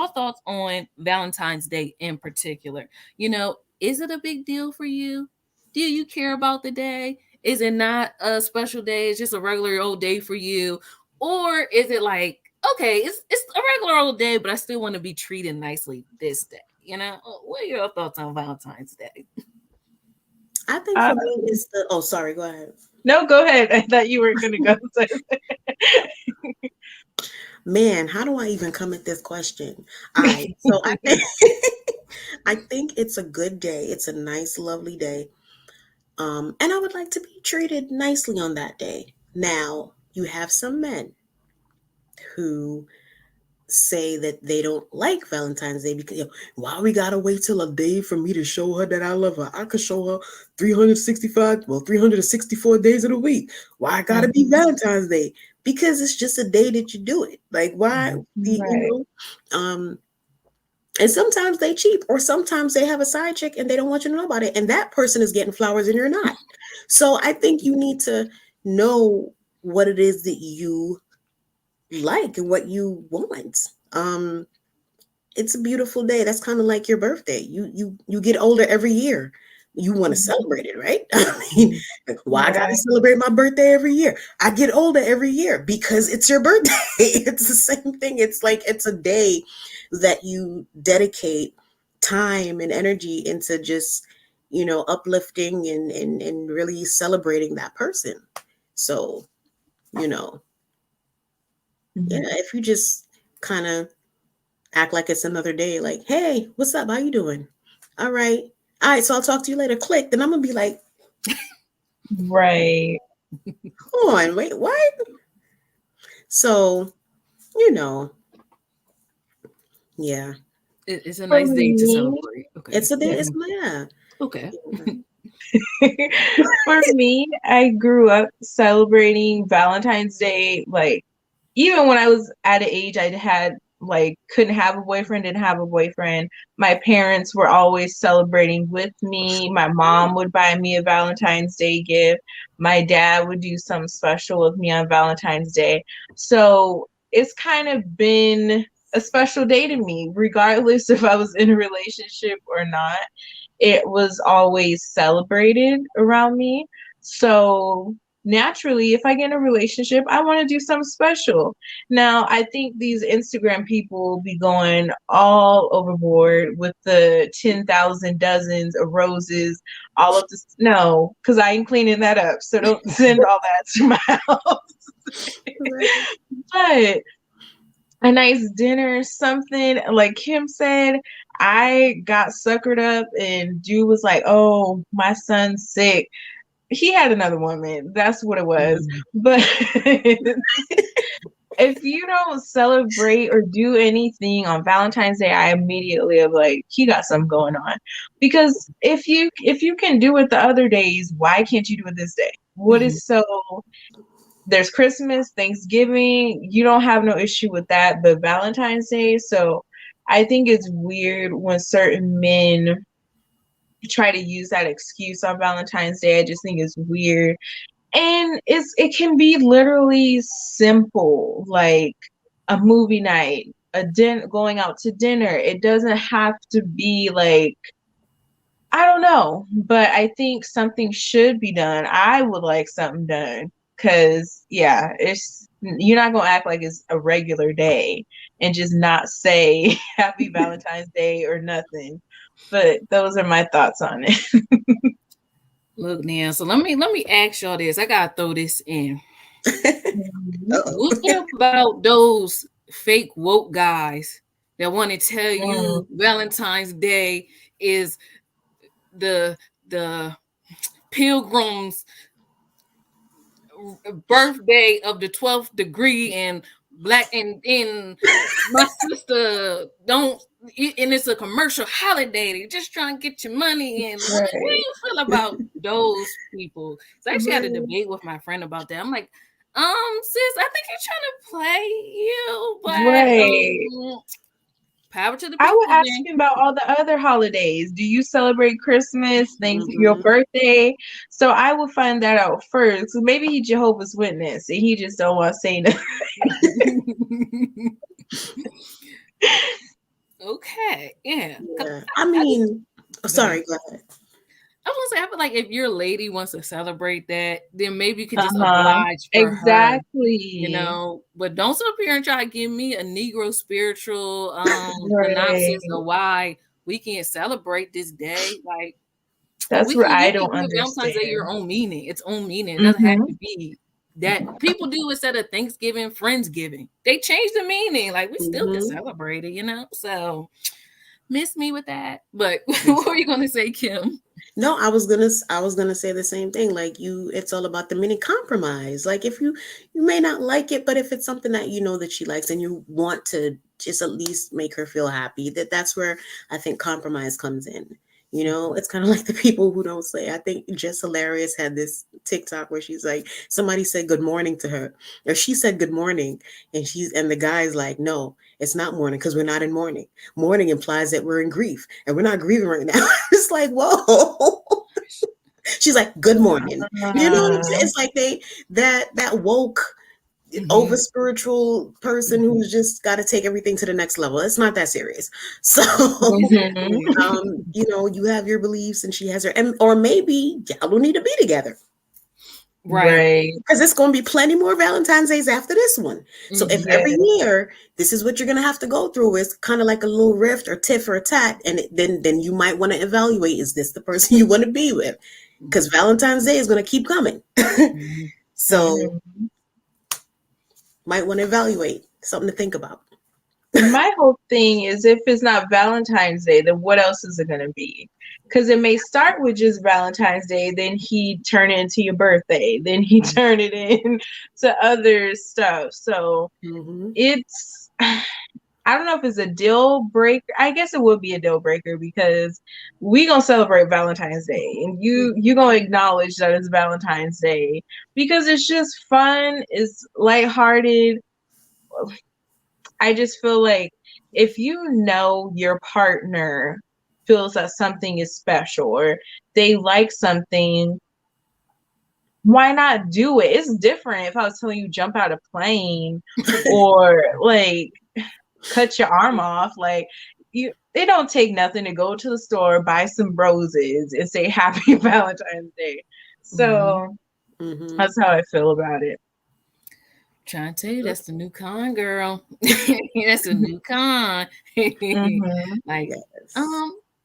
thoughts on Valentine's Day in particular. Is it a big deal for you? Do you care about the day? Is it not a special day? It's just a regular old day for you? Or is it like, okay, it's a regular old day, but I still want to be treated nicely this day? What are your thoughts on Valentine's Day? I think for me it's the. Oh, sorry. Go ahead. No, go ahead. I thought you were going to go. Man, how do I even come at this question? I think it's a good day. It's a nice, lovely day. And I would like to be treated nicely on that day. Now, you have some men who say that they don't like Valentine's Day because why we gotta wait till a day for me to show her that I love her? I could show her 364 days of the week. Why I gotta be Valentine's Day? Because it's just a day that you do it. Like why? And sometimes they cheat, or sometimes they have a side chick and they don't want you to know about it, and that person is getting flowers and you're not. So I think you need to know what it is that you like and what you want. It's a beautiful day. That's kind of like your birthday. You get older every year. You want to celebrate it, right? I mean, like, why I gotta celebrate my birthday every year? I get older every year because it's your birthday. It's the same thing. It's like it's a day that you dedicate time and energy into just, uplifting and really celebrating that person. So, if you just kind of act like it's another day, like, hey, what's up? How you doing? All right, so I'll talk to you later. Click. Then I'm gonna be like, right. Come on, wait, what? So, yeah. It's a nice day to celebrate. Okay. It's a day. It's okay. For me, I grew up celebrating Valentine's Day. Like, even when I was at an age, I had like couldn't have a boyfriend, didn't have a boyfriend. My parents were always celebrating with me. My mom would buy me a Valentine's Day gift. My dad would do something special with me on Valentine's Day. So it's kind of been a special day to me, regardless if I was in a relationship or not. It was always celebrated around me. So naturally, if I get in a relationship, I want to do something special. Now, I think these Instagram people be going all overboard with the 10,000 dozens of roses, all of this. No, because I ain't cleaning that up. So don't send all that to my house. But a nice dinner, something like Kim said. I got suckered up, and dude was like, "Oh, my son's sick." He had another woman. That's what it was. But if you don't celebrate or do anything on Valentine's Day, I immediately am like, he got something going on. Because if you can do it the other days, why can't you do it this day? What is so there's Christmas, Thanksgiving, you don't have no issue with that, but Valentine's Day, so I think it's weird when certain men try to use that excuse on Valentine's Day. I just think it's weird. And it can be literally simple, like a movie night, going out to dinner. It doesn't have to be like, I don't know, but I think something should be done. I would like something done because, yeah, you're not gonna act like it's a regular day and just not say Happy Valentine's Day or nothing. But those are my thoughts on it. Look now, so let me ask y'all this. I gotta throw this in. What about those fake woke guys that want to tell you Valentine's Day is the pilgrim's birthday of the 12th degree and black and my sister don't, and it's a commercial holiday. They're just trying to get your money in. What do you feel about those people? So I actually had a debate with my friend about that. I'm like, sis, I think you're trying to play you, but power to the people. I would ask you about all the other holidays. Do you celebrate Christmas, your birthday? So I would find that out first. So maybe he's Jehovah's Witness and he just don't want to say nothing. Okay, yeah. I mean, sorry, go ahead. I was gonna say, I feel like if your lady wants to celebrate that, then maybe you could just oblige for her, you know. But don't sit up here and try to give me a Negro spiritual synopsis of why we can't celebrate this day. Like that's what I don't understand. Valentine's Day your own meaning, its own meaning. It doesn't have to be that people do instead of Thanksgiving, Friendsgiving. They change the meaning. Like we still can celebrate it, you know. So miss me with that. But what were you gonna say, Kim? No, I was gonna say the same thing. Like it's all about the mini compromise. Like if you may not like it, but if it's something that you know that she likes and you want to just at least make her feel happy, that's where I think compromise comes in. You know, it's kind of like the people who don't say. I think Jess Hilarious had this TikTok where she's like, somebody said good morning to her, or she said good morning, and the guy's like, no, it's not morning because we're not in mourning. Mourning implies that we're in grief, and we're not grieving right now. It's like, whoa. She's like, good morning. You know what I'm saying? It's like that woke, over spiritual person who's just got to take everything to the next level. It's not that serious. So, you know, you have your beliefs and she has her, or maybe y'all don't need to be together. Right. Because it's going to be plenty more Valentine's Days after this one. So if every year this is what you're going to have to go through, it's kind of like a little rift or tiff or a tat. And then you might want to evaluate, is this the person you want to be with? Because Valentine's Day is going to keep coming. So might want to evaluate, something to think about. My whole thing is, if it's not Valentine's Day, then what else is it going to be? Because it may start with just Valentine's Day, then he turn it into your birthday, then he turn it into other stuff. So it's, I don't know if it's a deal breaker. I guess it would be a deal breaker because we gonna celebrate Valentine's Day, and you gonna acknowledge that it's Valentine's Day because it's just fun, it's lighthearted. I just feel like if you know your partner feels that something is special or they like something, why not do it? It's different if I was telling you jump out a plane or like cut your arm off. Like you, it don't take nothing to go to the store, buy some roses, and say Happy Valentine's Day. So Mm-hmm. that's how I feel about it. Trying to tell you, that's the new con, girl. That's a new con. Mhm. Like, Yes.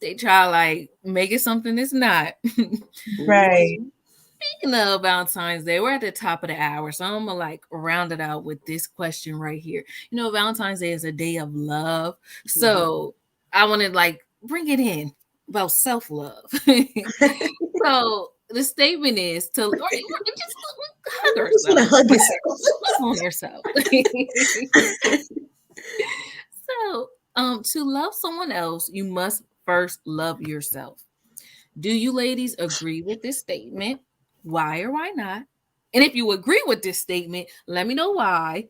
they try like make it something it's not. Right. Speaking of Valentine's Day, we're at the top of the hour, so I'm gonna like round it out with this question right here. You know, Valentine's Day is a day of love, so I want to like bring it in about self love. So the statement is to or just hug I just want to ourselves. hug yourself. Love on yourself. So, to love someone else, you must first love yourself. Do you ladies agree with this statement? Why or why not? And if you agree with this statement, let me know why.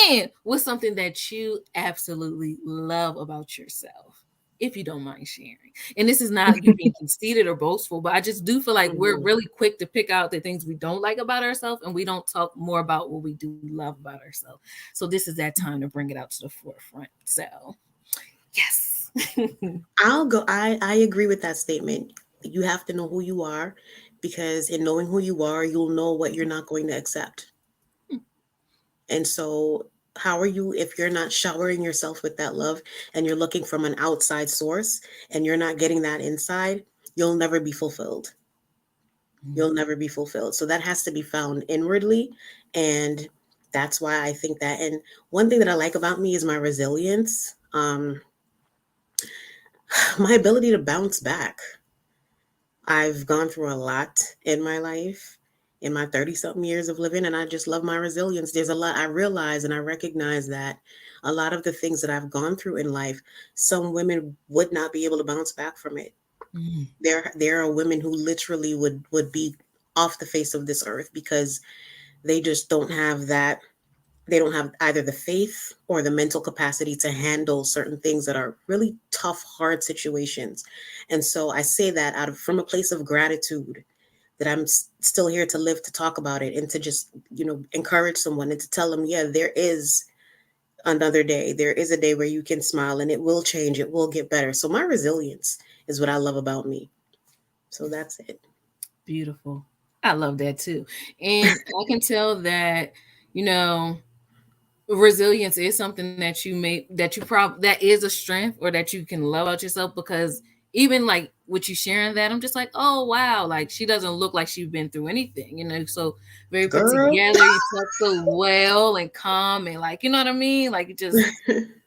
And what's something that you absolutely love about yourself, if you don't mind sharing. And this is not you being conceited or boastful, but I just do feel like we're Mhm. really quick to pick out the things we don't like about ourselves, and we don't talk more about what we do love about ourselves. So this is that time to bring it out to the forefront. So, yes. I'll go. I agree with that statement. You have to know who you are, because in knowing who you are, you'll know what you're not going to accept. And so, how are you if you're not showering yourself with that love and you're looking from an outside source and you're not getting that inside, you'll never be fulfilled. You'll never be fulfilled. So that has to be found inwardly. And that's why I think that. And one thing that I like about me is my resilience, my ability to bounce back. I've gone through a lot in my life, in my 30 something years of living, and I just love my resilience. There's a lot I realize and I recognize that a lot of the things that I've gone through in life, some women would not be able to bounce back from it. Mm, There are women who literally would be off the face of this earth because they just don't have that. They don't have either the faith or the mental capacity to handle certain things that are really tough, hard situations. And so I say that out of from a place of gratitude that I'm still here to live to talk about it and to just, encourage someone and to tell them, yeah, there is another day. There is a day where you can smile and it will change. It will get better. So my resilience is what I love about me. So that's it. beautiful. I love that too. And I can tell that, you know, resilience is something that you may that you probably that is a strength or that you can love out yourself, because even like with you sharing that, I'm just like, oh wow, like she doesn't look like she's been through anything, so very put Girl. together, you talk so well and calm and like, you know what I mean, like it just,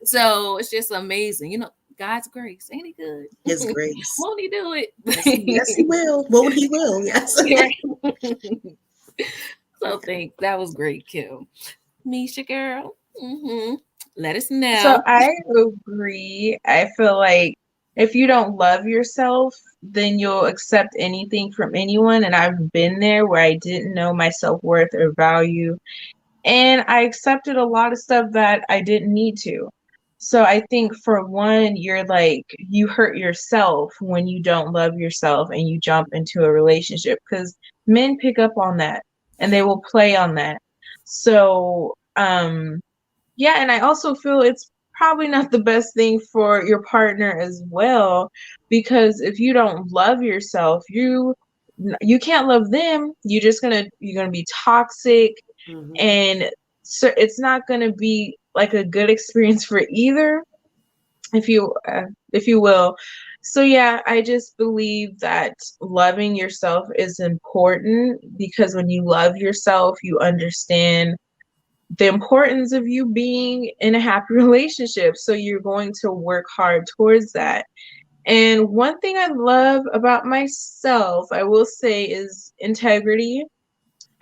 so it's just amazing, God's grace, ain't he good? His grace. Won't he do Yes, he it? will. Won't he will? Yes. So thanks, that was great, Kim. Misha girl. Let us So know. I agree. I feel like if you don't love yourself, then you'll accept anything from anyone. And I've been there where I didn't know my self-worth or value. And I accepted a lot of stuff that I didn't need to. So I think for one, you're like, you hurt yourself when you don't love yourself and you jump into a relationship, because men pick up on that and they will play on that. So, yeah, and I also feel it's probably not the best thing for your partner as well, because if you don't love yourself, you can't love them. You're gonna be toxic, Mhm. and so it's not gonna be like a good experience for either, if you will. So yeah, I just believe that loving yourself is important, because when you love yourself, you understand the importance of you being in a happy relationship. So you're going to work hard towards that. And one thing I love about myself, I will say, is integrity.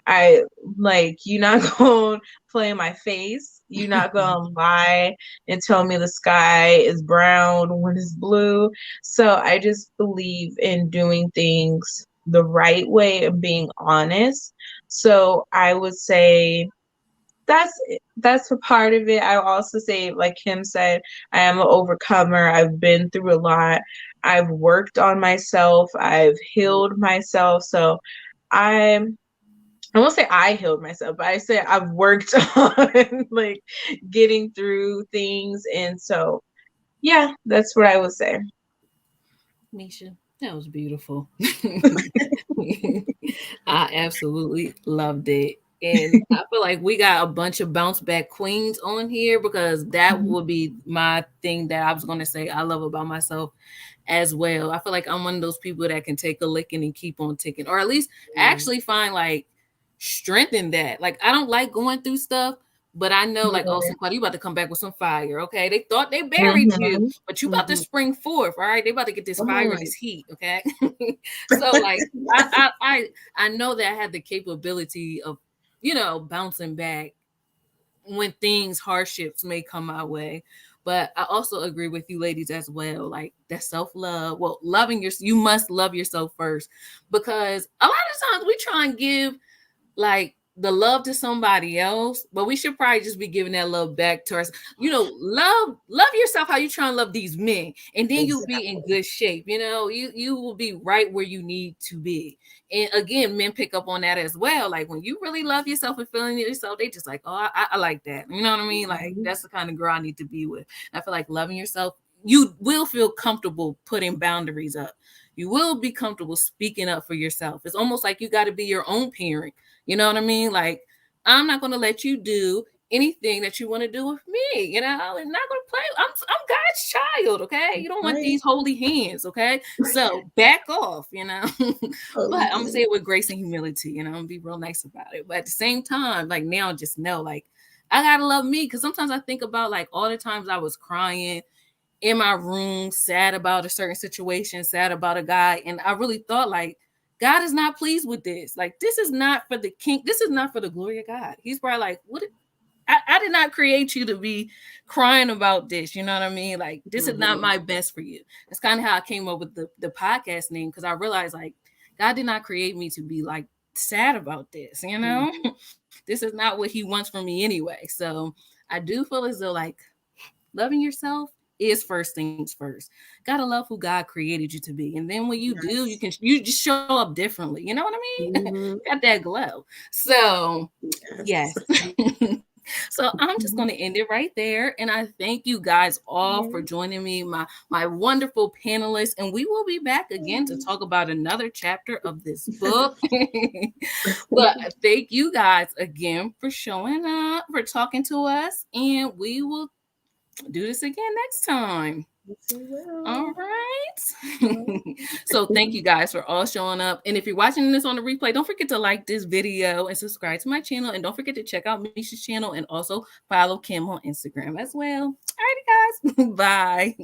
I like you not going to play in my face. You not going to lie and tell me the sky is brown when it's blue. So I just believe in doing things the right way and being honest. So I would say that's a part of it. I also say, like Kim said, I am an overcomer. I've been through a lot. I've worked on myself. I've healed myself. So I'm I won't say I healed myself, but I say I've worked on like getting through things. And so yeah, that's what I would say. Misha, that was beautiful. I absolutely loved it. And I feel like we got a bunch of bounce back queens on here because that Mhm. would be my thing that I was going to say I love about myself as well. I feel like I'm one of those people that can take a licking and keep on ticking, or at least actually find like strength in that. Like I don't like going through stuff, but I know like, oh, Yeah. Cinquad, you about to come back with some fire. Okay. They thought they buried you, Mhm. but you about to Mhm. spring forth. All right. They about to get this Come fire and on. this heat. Okay. So like I know that I had the capability of, bouncing back when things hardships may come my way. But I also agree with you ladies as well, like that self-love, well, you must love yourself first, because a lot of times we try and give like the love to somebody else, but we should probably just be giving that love back to us. Love yourself how you trying to love these men, and then you'll be in Exactly. good shape. You will be right where you need to be. And again, men pick up on that as well. Like when you really love yourself and feeling yourself, they just like, oh, I like that. You know what I mean? Like Mhm. that's the kind of girl I need to be with. And I feel like loving yourself, you will feel comfortable putting boundaries up. You will be comfortable speaking up for yourself. It's almost like you got to be your own parent. You know what I mean? Like, I'm not going to let you do anything that you want to do with me. I'm not going to play. I'm God's child. Okay. You don't want Right. these holy hands. Okay. So back off. But I'm going to say it with grace and humility, and be real nice about it. But at the same time, like now, just know, like, I got to love me. Cause sometimes I think about like all the times I was crying in my room, sad about a certain situation, sad about a guy. And I really thought, like, God is not pleased with this. Like, this is not for the king. This is not for the glory of God. He's probably like, what? I did not create you to be crying about this. You know what I mean? Like, this is not Mhm. my best for you. That's kind of how I came up with the podcast name, because I realized, like, God did not create me to be like sad about this. Mhm. This is not what he wants from me anyway. So I do feel as though, like, loving yourself is first things first. Gotta love who God created you to be. And then when you do, Yes. you just show up differently. You know what I mean? Mhm. Got that glow. So Yes. yes. So I'm just going to end it right there, and I thank you guys all for joining me, my wonderful panelists, and we will be back again to talk about another chapter of this book. But thank you guys again for showing up, for talking to us, and we will do this again next time. Yes, we All will. right. So thank you guys for all showing up. And if you're watching this on the replay, don't forget to like this video and subscribe to my channel. And don't forget to check out Misha's channel and also follow Kim on Instagram as well. All righty, guys. Bye.